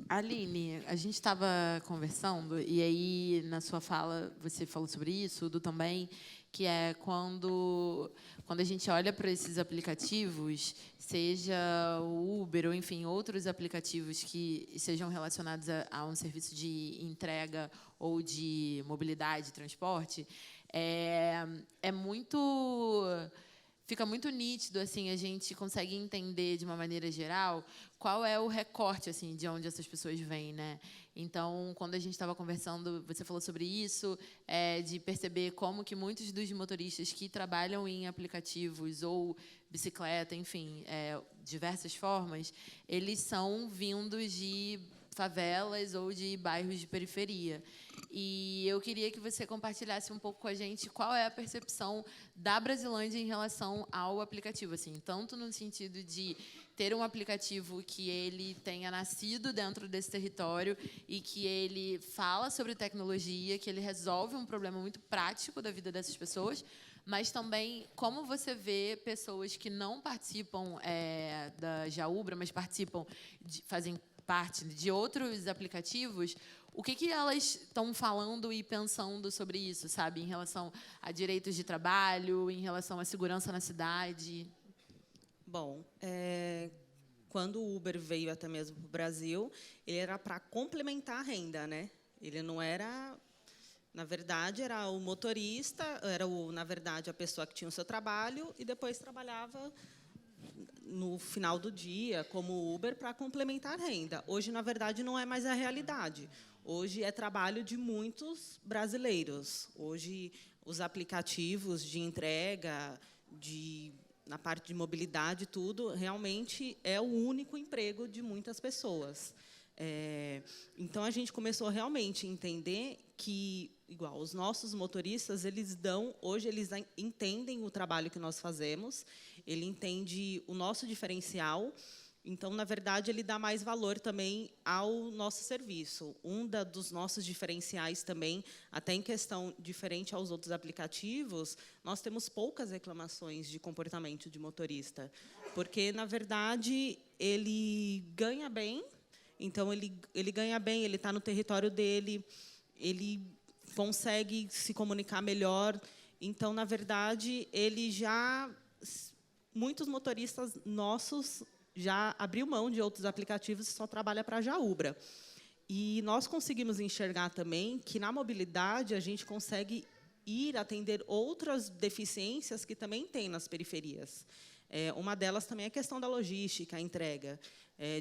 Aline, a gente estava conversando, e aí, na sua fala, você falou sobre isso, o Du também, que é quando a gente olha para esses aplicativos, seja o Uber ou, enfim, outros aplicativos que sejam relacionados a um serviço de entrega ou de mobilidade, transporte, é muito... Fica muito nítido, assim, a gente consegue entender, de uma maneira geral, qual é o recorte, assim, de onde essas pessoas vêm, né? Então, quando a gente estava conversando, você falou sobre isso, de perceber como que muitos dos motoristas que trabalham em aplicativos ou bicicleta, enfim, diversas formas, eles são vindos de favelas ou de bairros de periferia. E eu queria que você compartilhasse um pouco com a gente qual é a percepção da Brasilândia em relação ao aplicativo, assim, tanto no sentido de ter um aplicativo que ele tenha nascido dentro desse território e que ele fala sobre tecnologia, que ele resolve um problema muito prático da vida dessas pessoas, mas também como você vê pessoas que não participam da Jaubra, mas fazem parte de outros aplicativos, o que elas estão falando e pensando sobre isso, sabe? Em relação a direitos de trabalho, em relação à segurança na cidade. Bom, quando o Uber veio até mesmo para o Brasil, ele era para complementar a renda, né? Ele não era... Na verdade, era o motorista, na verdade, a pessoa que tinha o seu trabalho e depois trabalhava no final do dia, como Uber, para complementar a renda. Hoje, na verdade, não é mais a realidade. Hoje é trabalho de muitos brasileiros. Hoje, os aplicativos de entrega, na parte de mobilidade, tudo, realmente é o único emprego de muitas pessoas. Então, a gente começou realmente a entender que, igual, os nossos motoristas, hoje eles entendem o trabalho que nós fazemos, ele entende o nosso diferencial, então, na verdade, ele dá mais valor também ao nosso serviço. Dos nossos diferenciais também, até em questão diferente aos outros aplicativos, nós temos poucas reclamações de comportamento de motorista, porque, na verdade, ele ganha bem. Então, ele ganha bem, ele está no território dele, ele consegue se comunicar melhor. Então, na verdade, muitos motoristas nossos já abriu mão de outros aplicativos e só trabalha para a Jaubra. E nós conseguimos enxergar também que, na mobilidade, a gente consegue ir atender outras deficiências que também tem nas periferias. Uma delas também é a questão da logística, a entrega.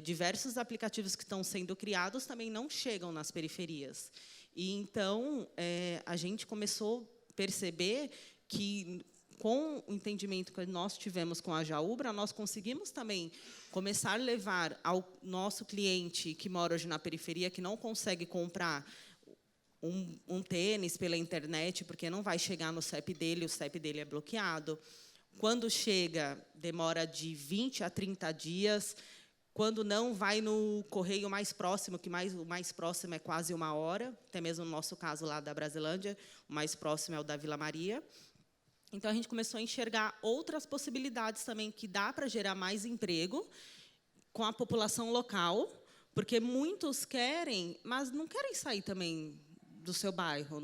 Diversos aplicativos que estão sendo criados também não chegam nas periferias. E, então, a gente começou a perceber que, com o entendimento que nós tivemos com a Jaubra, nós conseguimos também começar a levar ao nosso cliente que mora hoje na periferia, que não consegue comprar um tênis pela internet, porque não vai chegar no CEP dele, o CEP dele é bloqueado. Quando chega, demora de 20 a 30 dias. Quando não, vai no correio mais próximo, que o mais próximo é quase 1 hora, até mesmo no nosso caso lá da Brasilândia, o mais próximo é o da Vila Maria. Então, a gente começou a enxergar outras possibilidades também que dá para gerar mais emprego com a população local, porque muitos querem, mas não querem sair também do seu bairro.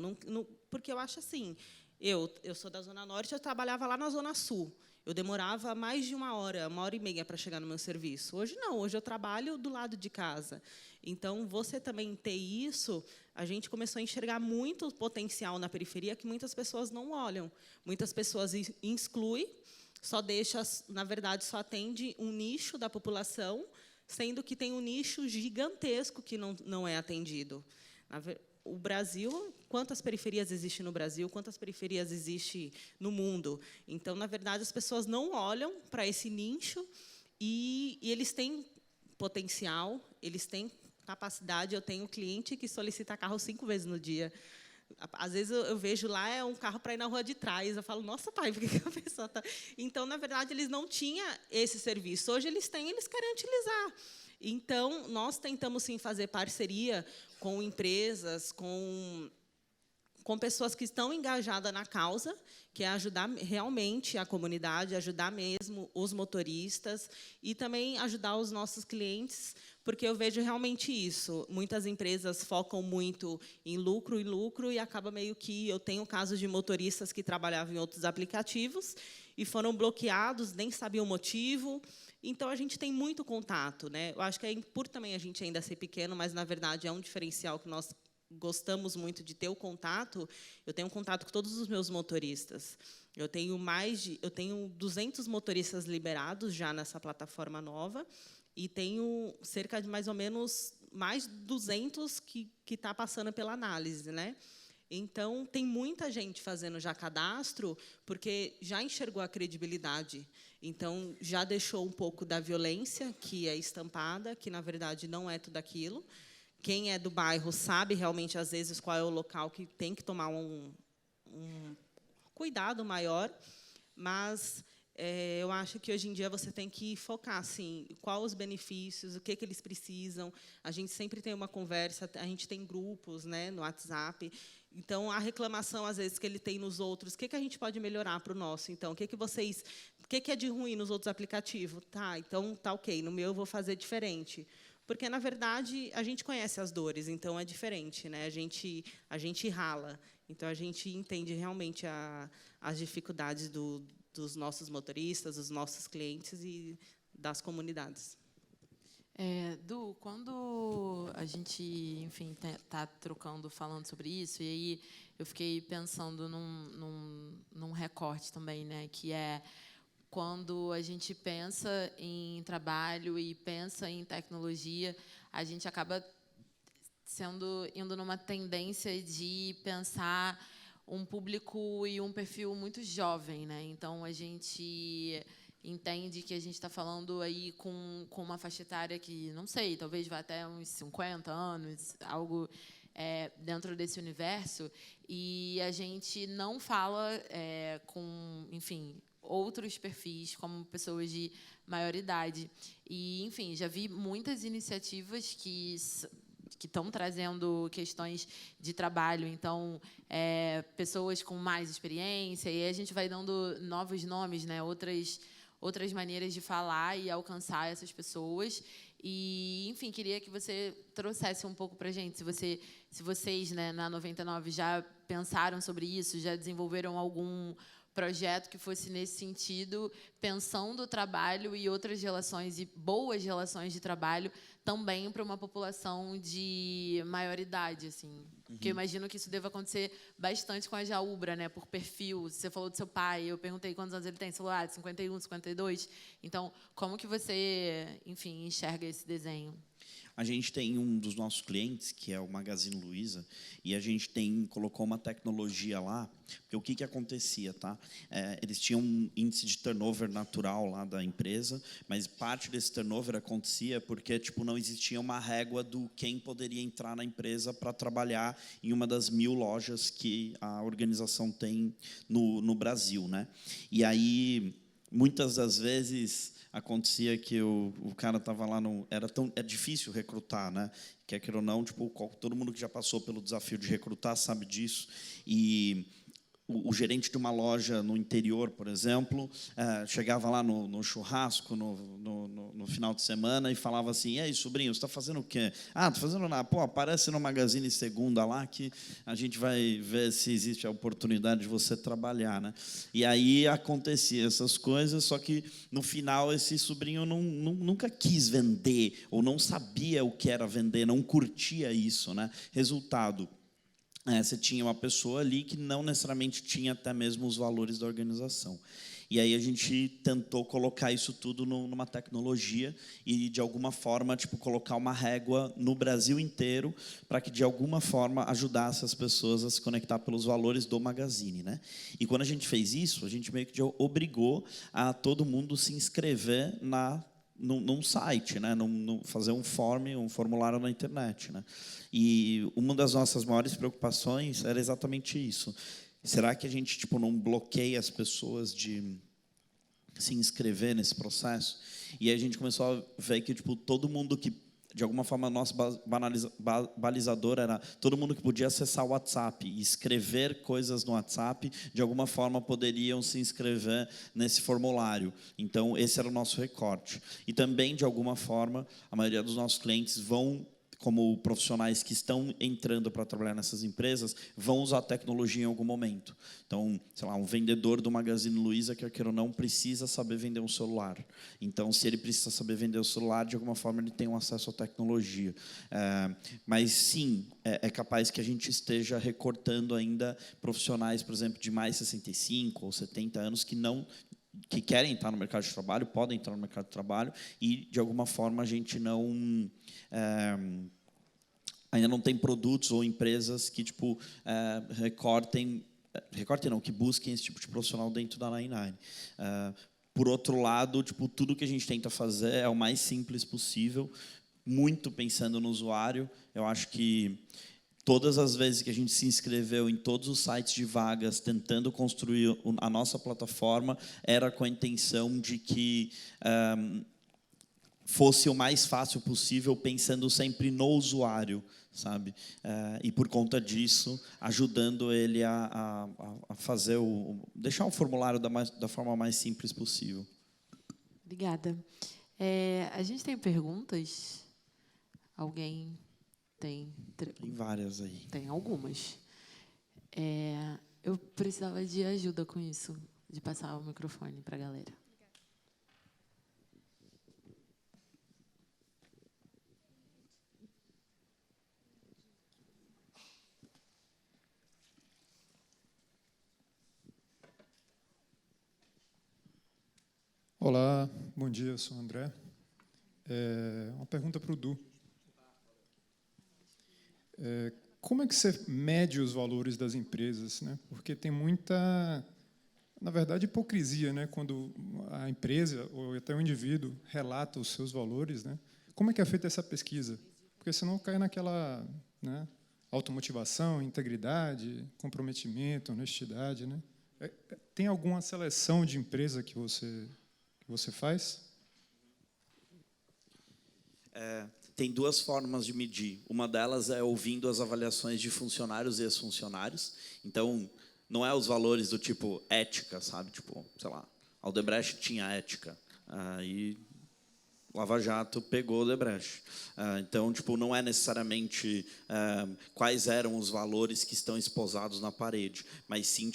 Porque eu acho assim, eu sou da Zona Norte, eu trabalhava lá na Zona Sul. Eu demorava mais de 1 hora, 1h30 para chegar no meu serviço. Hoje não, hoje eu trabalho do lado de casa. Então, você também ter isso, a gente começou a enxergar muito potencial na periferia que muitas pessoas não olham. Muitas pessoas excluem, na verdade, só atende um nicho da população, sendo que tem um nicho gigantesco que não é atendido. O Brasil, quantas periferias existem no Brasil, quantas periferias existem no mundo? Então, na verdade, as pessoas não olham para esse nicho e eles têm potencial, eles têm capacidade. Eu tenho cliente que solicita carro 5 vezes no dia. Às vezes, eu vejo lá um carro para ir na rua de trás. Eu falo, nossa, pai, por que a pessoa está... Então, na verdade, eles não tinham esse serviço. Hoje, eles têm, eles querem utilizar. Então, nós tentamos, sim, fazer parceria com empresas, com pessoas que estão engajadas na causa, que é ajudar realmente a comunidade, ajudar mesmo os motoristas e também ajudar os nossos clientes, porque eu vejo realmente isso. Muitas empresas focam muito em lucro, e acaba meio que... Eu tenho casos de motoristas que trabalhavam em outros aplicativos e foram bloqueados, nem sabiam o motivo. Então, a gente tem muito contato, né? Eu acho que por também a gente ainda ser pequeno, mas, na verdade, é um diferencial que nós gostamos muito de ter o contato. Eu tenho contato com todos os meus motoristas. Eu tenho 200 motoristas liberados já nessa plataforma nova, e tenho cerca de, mais ou menos, mais de 200 que está passando pela análise, né? Então, tem muita gente fazendo já cadastro, porque já enxergou a credibilidade. Então, já deixou um pouco da violência, que é estampada, que, na verdade, não é tudo aquilo. Quem é do bairro sabe realmente, às vezes, qual é o local que tem que tomar um cuidado maior, mas... eu acho que, hoje em dia, você tem que focar, assim, quais os benefícios, o que eles precisam. A gente sempre tem uma conversa, a gente tem grupos, né, no WhatsApp. Então, a reclamação, às vezes, que ele tem nos outros, o que a gente pode melhorar para o nosso? Então, o que é de ruim nos outros aplicativos? Tá, então, tá ok, no meu eu vou fazer diferente. Porque, na verdade, a gente conhece as dores, então é diferente, né? A gente rala. Então, a gente entende realmente as dificuldades dos nossos motoristas, dos nossos clientes e das comunidades. Du, quando a gente, enfim, está trocando, falando sobre isso, e aí eu fiquei pensando num recorte também, né, que é quando a gente pensa em trabalho e pensa em tecnologia, a gente acaba indo numa tendência de pensar um público e um perfil muito jovem, né? Então, a gente entende que a gente está falando aí com uma faixa etária que, não sei, talvez vá até uns 50 anos, algo dentro desse universo, e a gente não fala com, enfim, outros perfis, como pessoas de maior idade. E, enfim, já vi muitas iniciativas que estão trazendo questões de trabalho, então, pessoas com mais experiência, e aí a gente vai dando novos nomes, né, outras maneiras de falar e alcançar essas pessoas. E, enfim, queria que você trouxesse um pouco para a gente, se vocês, né, na 99, já pensaram sobre isso, já desenvolveram algum projeto que fosse nesse sentido, pensando o trabalho e outras relações, e boas relações de trabalho, também para uma população de maior idade, assim. Porque eu imagino que isso deva acontecer bastante com a Jaubra, né, por perfil. Você falou do seu pai, eu perguntei quantos anos ele tem, celular, 51, 52. Então, como que você, enfim, enxerga esse desenho? A gente tem um dos nossos clientes, que é o Magazine Luiza, e a gente colocou uma tecnologia lá, porque o que acontecia, tá? Eles tinham um índice de turnover natural lá da empresa, mas parte desse turnover acontecia porque não existia uma régua do quem poderia entrar na empresa para trabalhar em uma das 1000 lojas que a organização tem no Brasil, né? E aí, muitas das vezes, acontecia que o cara estava lá é difícil recrutar, né? Quer queira ou não, todo mundo que já passou pelo desafio de recrutar sabe disso. E o gerente de uma loja no interior, por exemplo, chegava lá no churrasco no final de semana e falava assim: "E aí, sobrinho, você está fazendo o quê?" "Ah, estou fazendo nada." "Pô, aparece no Magazine segunda lá que a gente vai ver se existe a oportunidade de você trabalhar, né?" E aí acontecia essas coisas, só que no final esse sobrinho nunca quis vender ou não sabia o que era vender, não curtia isso, né? Resultado: você tinha uma pessoa ali que não necessariamente tinha até mesmo os valores da organização. E aí a gente tentou colocar isso tudo numa tecnologia e, de alguma forma, colocar uma régua no Brasil inteiro para que, de alguma forma, ajudasse as pessoas a se conectar pelos valores do Magazine, né? E quando a gente fez isso, a gente meio que obrigou a todo mundo se inscrever num site, né? Fazer um formulário na internet, né? E uma das nossas maiores preocupações era exatamente isso. Será que a gente não bloqueia as pessoas de se inscrever nesse processo? E aí a gente começou a ver que todo mundo que de alguma forma, nosso balizador era todo mundo que podia acessar o WhatsApp e escrever coisas no WhatsApp, de alguma forma poderiam se inscrever nesse formulário. Então, esse era o nosso recorte. E também, de alguma forma, a maioria dos nossos clientes vão, como profissionais que estão entrando para trabalhar nessas empresas, vão usar a tecnologia em algum momento. Então, sei lá, um vendedor do Magazine Luiza, quer queira ou não, precisa saber vender um celular. Então, se ele precisa saber vender o celular, de alguma forma ele tem um acesso à tecnologia. Mas, sim, é capaz que a gente esteja recortando ainda profissionais, por exemplo, de mais 65 ou 70 anos que querem entrar no mercado de trabalho, podem entrar no mercado de trabalho, e, de alguma forma, a gente ainda não tem produtos ou empresas que recortem não, que busquem esse tipo de profissional dentro da 99. Por outro lado, tudo que a gente tenta fazer é o mais simples possível, muito pensando no usuário. Eu acho que todas as vezes que a gente se inscreveu em todos os sites de vagas, tentando construir a nossa plataforma, era com a intenção de que fosse o mais fácil possível, pensando sempre no usuário, sabe? E, por conta disso, ajudando ele a fazer deixar o formulário da forma mais simples possível. Obrigada. A gente tem perguntas? Alguém tem? Tem várias aí. Tem algumas. Eu precisava de ajuda com isso, de passar o microfone para a galera. Olá, bom dia, eu sou o André. Uma pergunta para o Du. Como é que você mede os valores das empresas, né? Porque tem muita, na verdade, hipocrisia, né? Quando a empresa ou até o indivíduo relata os seus valores, né? Como é que é feita essa pesquisa? Porque senão cai naquela, né, automotivação, integridade, comprometimento, honestidade, né? Tem alguma seleção de empresa que você faz? Tem duas formas de medir. Uma delas é ouvindo as avaliações de funcionários e ex-funcionários. Então, não é os valores do tipo ética, sabe? Tipo, sei lá, a Odebrecht tinha ética. Aí, Lava Jato pegou o Odebrecht. Então, não é necessariamente quais eram os valores que estão esposados na parede, mas sim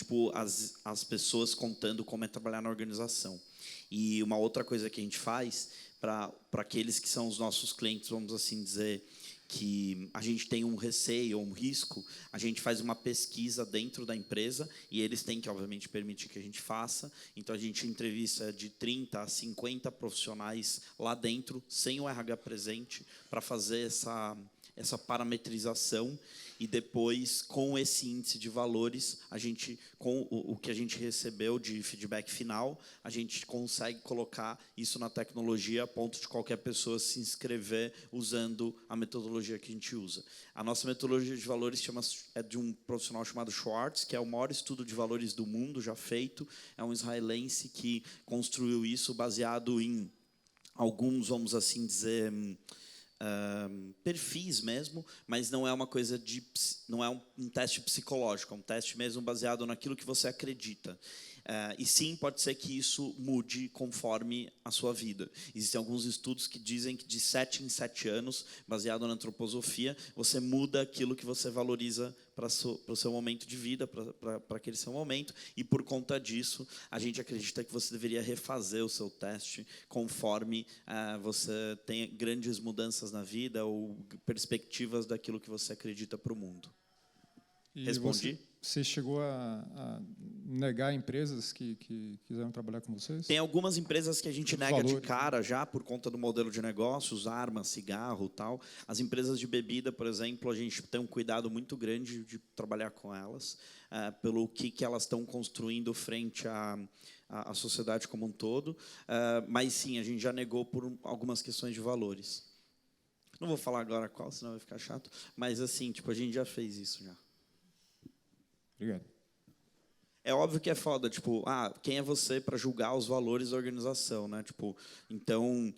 as pessoas contando como é trabalhar na organização. E uma outra coisa que a gente faz para aqueles que são os nossos clientes, vamos assim dizer, que a gente tem um receio ou um risco, a gente faz uma pesquisa dentro da empresa e eles têm que, obviamente, permitir que a gente faça. Então, a gente entrevista de 30 a 50 profissionais lá dentro, sem o RH presente, para fazer essa parametrização. E depois, com esse índice de valores, com o que a gente recebeu de feedback final, a gente consegue colocar isso na tecnologia a ponto de qualquer pessoa se inscrever usando a metodologia que a gente usa. A nossa metodologia de valores é de um profissional chamado Schwartz, que é o maior estudo de valores do mundo já feito. É um israelense que construiu isso baseado em alguns, vamos assim dizer, perfis mesmo, mas não é uma coisa não é um teste psicológico, é um teste mesmo baseado naquilo que você acredita. E sim, pode ser que isso mude conforme a sua vida. Existem alguns estudos que dizem que de 7 em 7 anos, baseado na antroposofia, você muda aquilo que você valoriza para o seu momento de vida, para aquele seu momento, e por conta disso, a gente acredita que você deveria refazer o seu teste conforme você tem grandes mudanças na vida ou perspectivas daquilo que você acredita para o mundo. E Respondi? Você chegou a negar empresas que quiseram trabalhar com vocês? Tem algumas empresas que a gente nega de cara já por conta do modelo de negócios, armas, cigarro, tal. As empresas de bebida, por exemplo, a gente tem um cuidado muito grande de trabalhar com elas, pelo que elas estão construindo frente à sociedade como um todo. Mas sim, a gente já negou por algumas questões de valores. Não vou falar agora qual, senão vai ficar chato. Mas assim, a gente já fez isso já. Obrigado. é óbvio que é foda, tipo, quem é você para julgar os valores da organização, né? Tipo, então,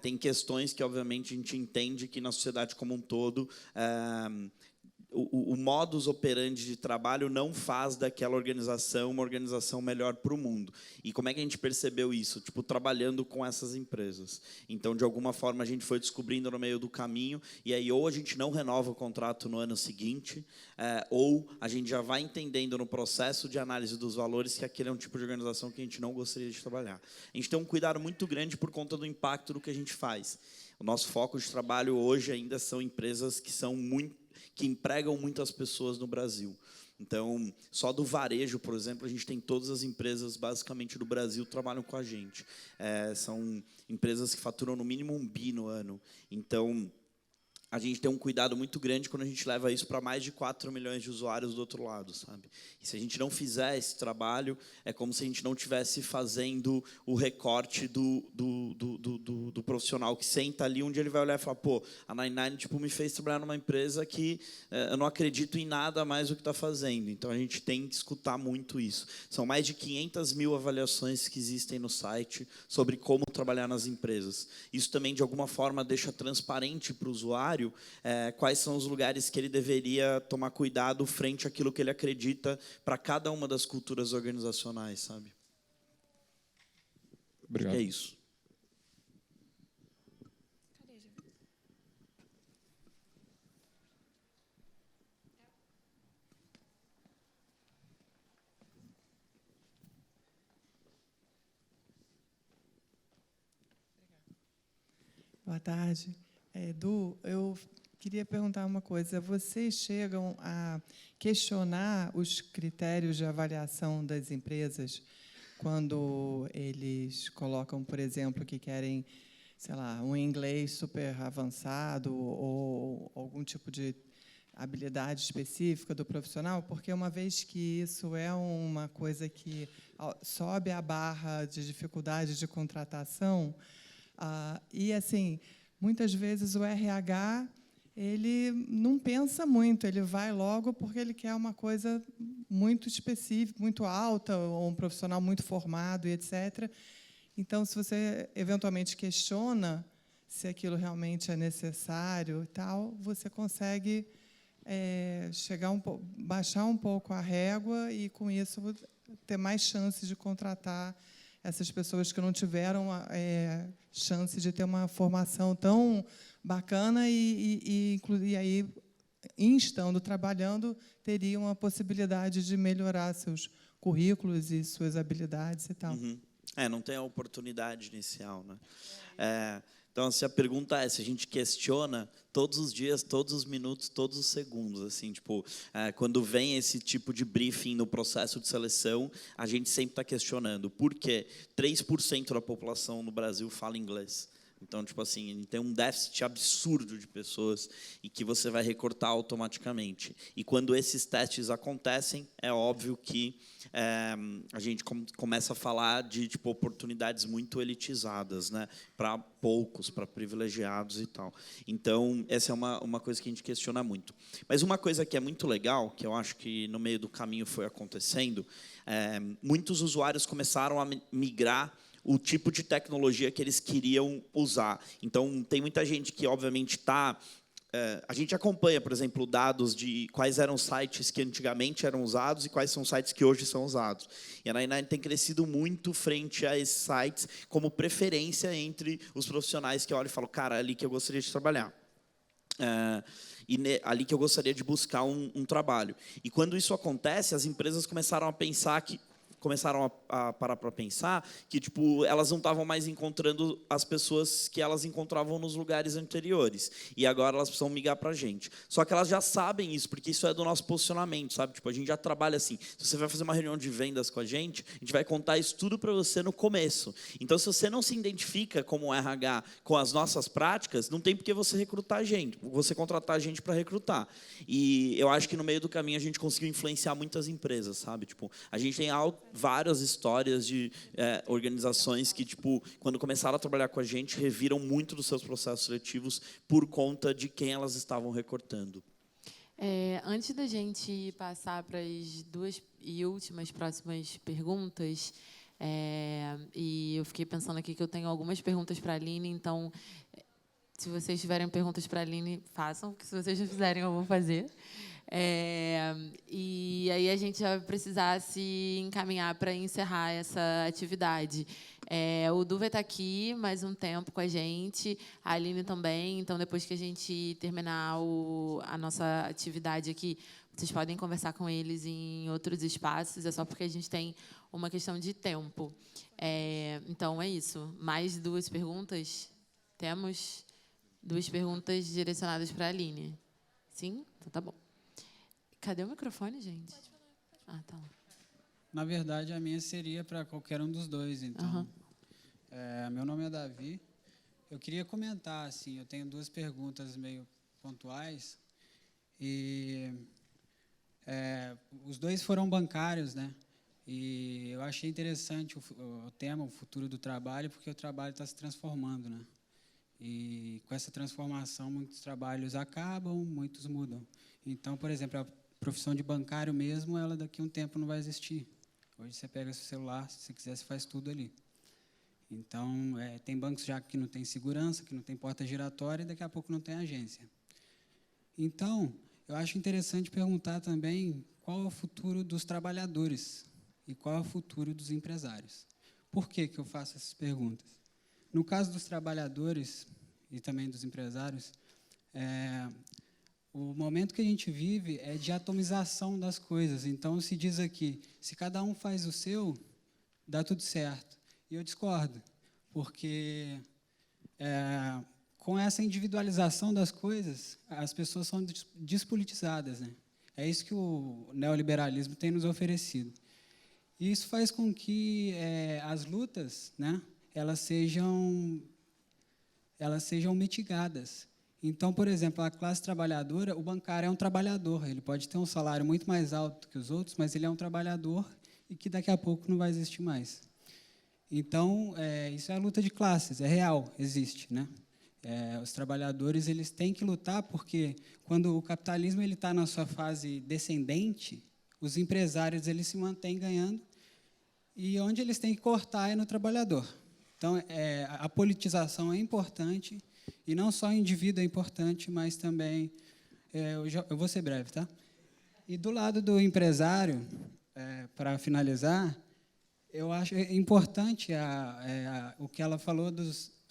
tem questões que, obviamente, a gente entende que na sociedade como um todo, o modus operandi de trabalho não faz daquela organização uma organização melhor para o mundo. E como é que a gente percebeu isso? Tipo, trabalhando com essas empresas. Então, de alguma forma, a gente foi descobrindo no meio do caminho, e aí ou a gente não renova o contrato no ano seguinte, ou a gente já vai entendendo no processo de análise dos valores que aquele é um tipo de organização que a gente não gostaria de trabalhar. A gente tem um cuidado muito grande por conta do impacto do que a gente faz. O nosso foco de trabalho hoje ainda são empresas que empregam muitas pessoas no Brasil. Então, só do varejo, por exemplo, a gente tem todas as empresas, basicamente, do Brasil trabalham com a gente. São empresas que faturam no mínimo 1 bi no ano. Então, a gente tem um cuidado muito grande quando a gente leva isso para mais de 4 milhões de usuários do outro lado, sabe? E se a gente não fizer esse trabalho, é como se a gente não estivesse fazendo o recorte do profissional que senta ali, onde ele vai olhar e falar, pô, a 99 tipo, me fez trabalhar numa empresa que eu não acredito em nada mais do que está fazendo. Então, a gente tem que escutar muito isso. São mais de 500 mil avaliações que existem no site sobre como trabalhar nas empresas. Isso também, de alguma forma, deixa transparente para o usuário quais são os lugares que ele deveria tomar cuidado frente àquilo que ele acredita para cada uma das culturas organizacionais, sabe? Obrigado. É isso. Boa tarde. Edu, eu queria perguntar uma coisa. Vocês chegam a questionar os critérios de avaliação das empresas quando eles colocam, por exemplo, que querem, sei lá, um inglês super avançado ou algum tipo de habilidade específica do profissional? Porque, uma vez que isso é uma coisa que sobe a barra de dificuldade de contratação, e, assim, muitas vezes o RH ele não pensa muito, ele vai logo porque ele quer uma coisa muito específica, muito alta, ou um profissional muito formado, e etc. Então, se você eventualmente questiona se aquilo realmente é necessário, tal, você consegue baixar um pouco a régua e, com isso, ter mais chances de contratar essas pessoas que não tiveram chance de ter uma formação tão bacana e aí, estando trabalhando, teriam a possibilidade de melhorar seus currículos e suas habilidades e tal. Uhum. Não tem a oportunidade inicial, né? Então, se a pergunta é se a gente questiona todos os dias, todos os minutos, todos os segundos, assim, tipo, quando vem esse tipo de briefing no processo de seleção, a gente sempre está questionando. Por quê? 3% da população no Brasil fala inglês. Então, tipo assim, a gente tem um déficit absurdo de pessoas e que você vai recortar automaticamente. E quando esses testes acontecem, é óbvio que a gente começa a falar de tipo, oportunidades muito elitizadas, né? Para poucos, para privilegiados e tal. Então, essa é uma coisa que a gente questiona muito. Mas uma coisa que é muito legal, que eu acho que no meio do caminho foi acontecendo, muitos usuários começaram a migrar o tipo de tecnologia que eles queriam usar. Então, tem muita gente que, obviamente, está... a gente acompanha, por exemplo, dados de quais eram sites que antigamente eram usados e quais são sites que hoje são usados. E a 99 tem crescido muito frente a esses sites como preferência entre os profissionais que olham e falam, cara, é ali que eu gostaria de trabalhar. Ali que eu gostaria de buscar um trabalho. E quando isso acontece, as empresas começaram a pensar começaram a parar para pensar que tipo elas não estavam mais encontrando as pessoas que elas encontravam nos lugares anteriores e agora elas precisam migrar para a gente. Só que elas já sabem isso porque isso é do nosso posicionamento, sabe? Tipo, a gente já trabalha assim. Se você vai fazer uma reunião de vendas com a gente vai contar isso tudo para você no começo. Então, se você não se identifica como RH com as nossas práticas, não tem por que você recrutar a gente, você contratar a gente para recrutar. E eu acho que no meio do caminho a gente conseguiu influenciar muitas empresas, sabe? Tipo, a gente tem várias histórias de organizações que, tipo, quando começaram a trabalhar com a gente, reviram muito dos seus processos seletivos por conta de quem elas estavam recortando. Antes da gente passar para as duas e últimas próximas perguntas, e eu fiquei pensando aqui que eu tenho algumas perguntas para a Aline, então, se vocês tiverem perguntas para a Aline, façam, que se vocês não fizerem, eu vou fazer. E aí a gente já vai precisar se encaminhar para encerrar essa atividade. O Du vai estar aqui mais um tempo com a gente, a Aline também. Então, depois que a gente terminar a nossa atividade aqui, vocês podem conversar com eles em outros espaços. É só porque a gente tem uma questão de tempo. Então, é isso. Mais duas perguntas? Temos duas perguntas direcionadas para a Aline. Sim? Então, tá bom. Cadê o microfone, gente? Tá lá. Na verdade, a minha seria para qualquer um dos dois. Então, meu nome é Davi. Eu queria comentar, assim, eu tenho duas perguntas meio pontuais. E os dois foram bancários, né? E eu achei interessante o tema, o futuro do trabalho, porque o trabalho está se transformando, né? E com essa transformação, muitos trabalhos acabam, muitos mudam. Então, por exemplo, a profissão de bancário mesmo, ela daqui a um tempo não vai existir. Hoje você pega seu celular, se você quiser, você faz tudo ali. Então, tem bancos já que não tem segurança, que não tem porta giratória, e daqui a pouco não tem agência. Então, eu acho interessante perguntar também qual é o futuro dos trabalhadores e qual é o futuro dos empresários. Por que eu faço essas perguntas? No caso dos trabalhadores e também dos empresários, o momento que a gente vive é de atomização das coisas. Então, se diz aqui, se cada um faz o seu, dá tudo certo. E eu discordo, porque com essa individualização das coisas, as pessoas são despolitizadas, né? É isso que o neoliberalismo tem nos oferecido. E isso faz com que as lutas, né, elas sejam mitigadas. Então, por exemplo, a classe trabalhadora, o bancário é um trabalhador, ele pode ter um salário muito mais alto que os outros, mas ele é um trabalhador e que daqui a pouco não vai existir mais. Então, isso é a luta de classes, é real, existe, né? Os trabalhadores eles têm que lutar porque quando o capitalismo ele está na sua fase descendente, os empresários eles se mantêm ganhando e onde eles têm que cortar é no trabalhador. Então, a politização é importante e não só o indivíduo é importante, mas também eu vou ser breve, tá? E do lado do empresário, para finalizar, eu acho importante o que ela falou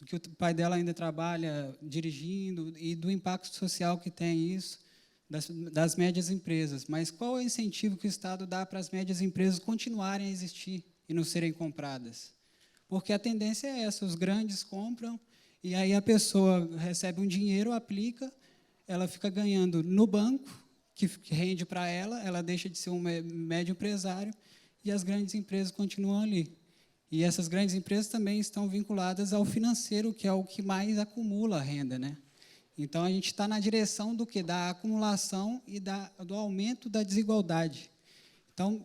que o pai dela ainda trabalha dirigindo e do impacto social que tem isso das médias empresas. Mas qual é o incentivo que o Estado dá para as médias empresas continuarem a existir e não serem compradas? Porque a tendência é essa, os grandes compram e aí a pessoa recebe um dinheiro, aplica, ela fica ganhando no banco, que rende para ela deixa de ser um médio empresário e as grandes empresas continuam ali. E essas grandes empresas também estão vinculadas ao financeiro, que é o que mais acumula a renda, né? Então, a gente está na direção do quê? Da acumulação e do aumento da desigualdade. Então,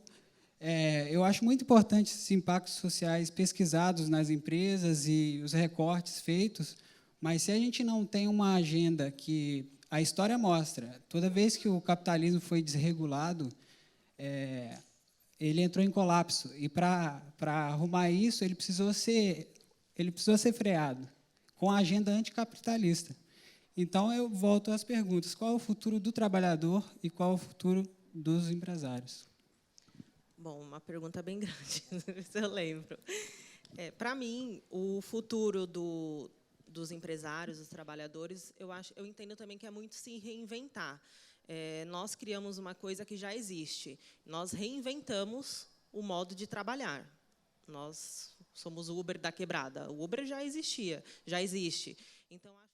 eu acho muito importante esses impactos sociais pesquisados nas empresas e os recortes feitos, mas se a gente não tem uma agenda que a história mostra, toda vez que o capitalismo foi desregulado, ele entrou em colapso. E, para arrumar isso, ele precisou ser freado, com a agenda anticapitalista. Então, eu volto às perguntas. Qual é o futuro do trabalhador e qual é o futuro dos empresários? Bom, uma pergunta bem grande, se eu lembro. Para mim, o futuro dos empresários, dos trabalhadores, eu entendo também que é muito se reinventar. Nós criamos uma coisa que já existe. Nós reinventamos o modo de trabalhar. Nós somos o Uber da quebrada. O Uber já existia, já existe. Então,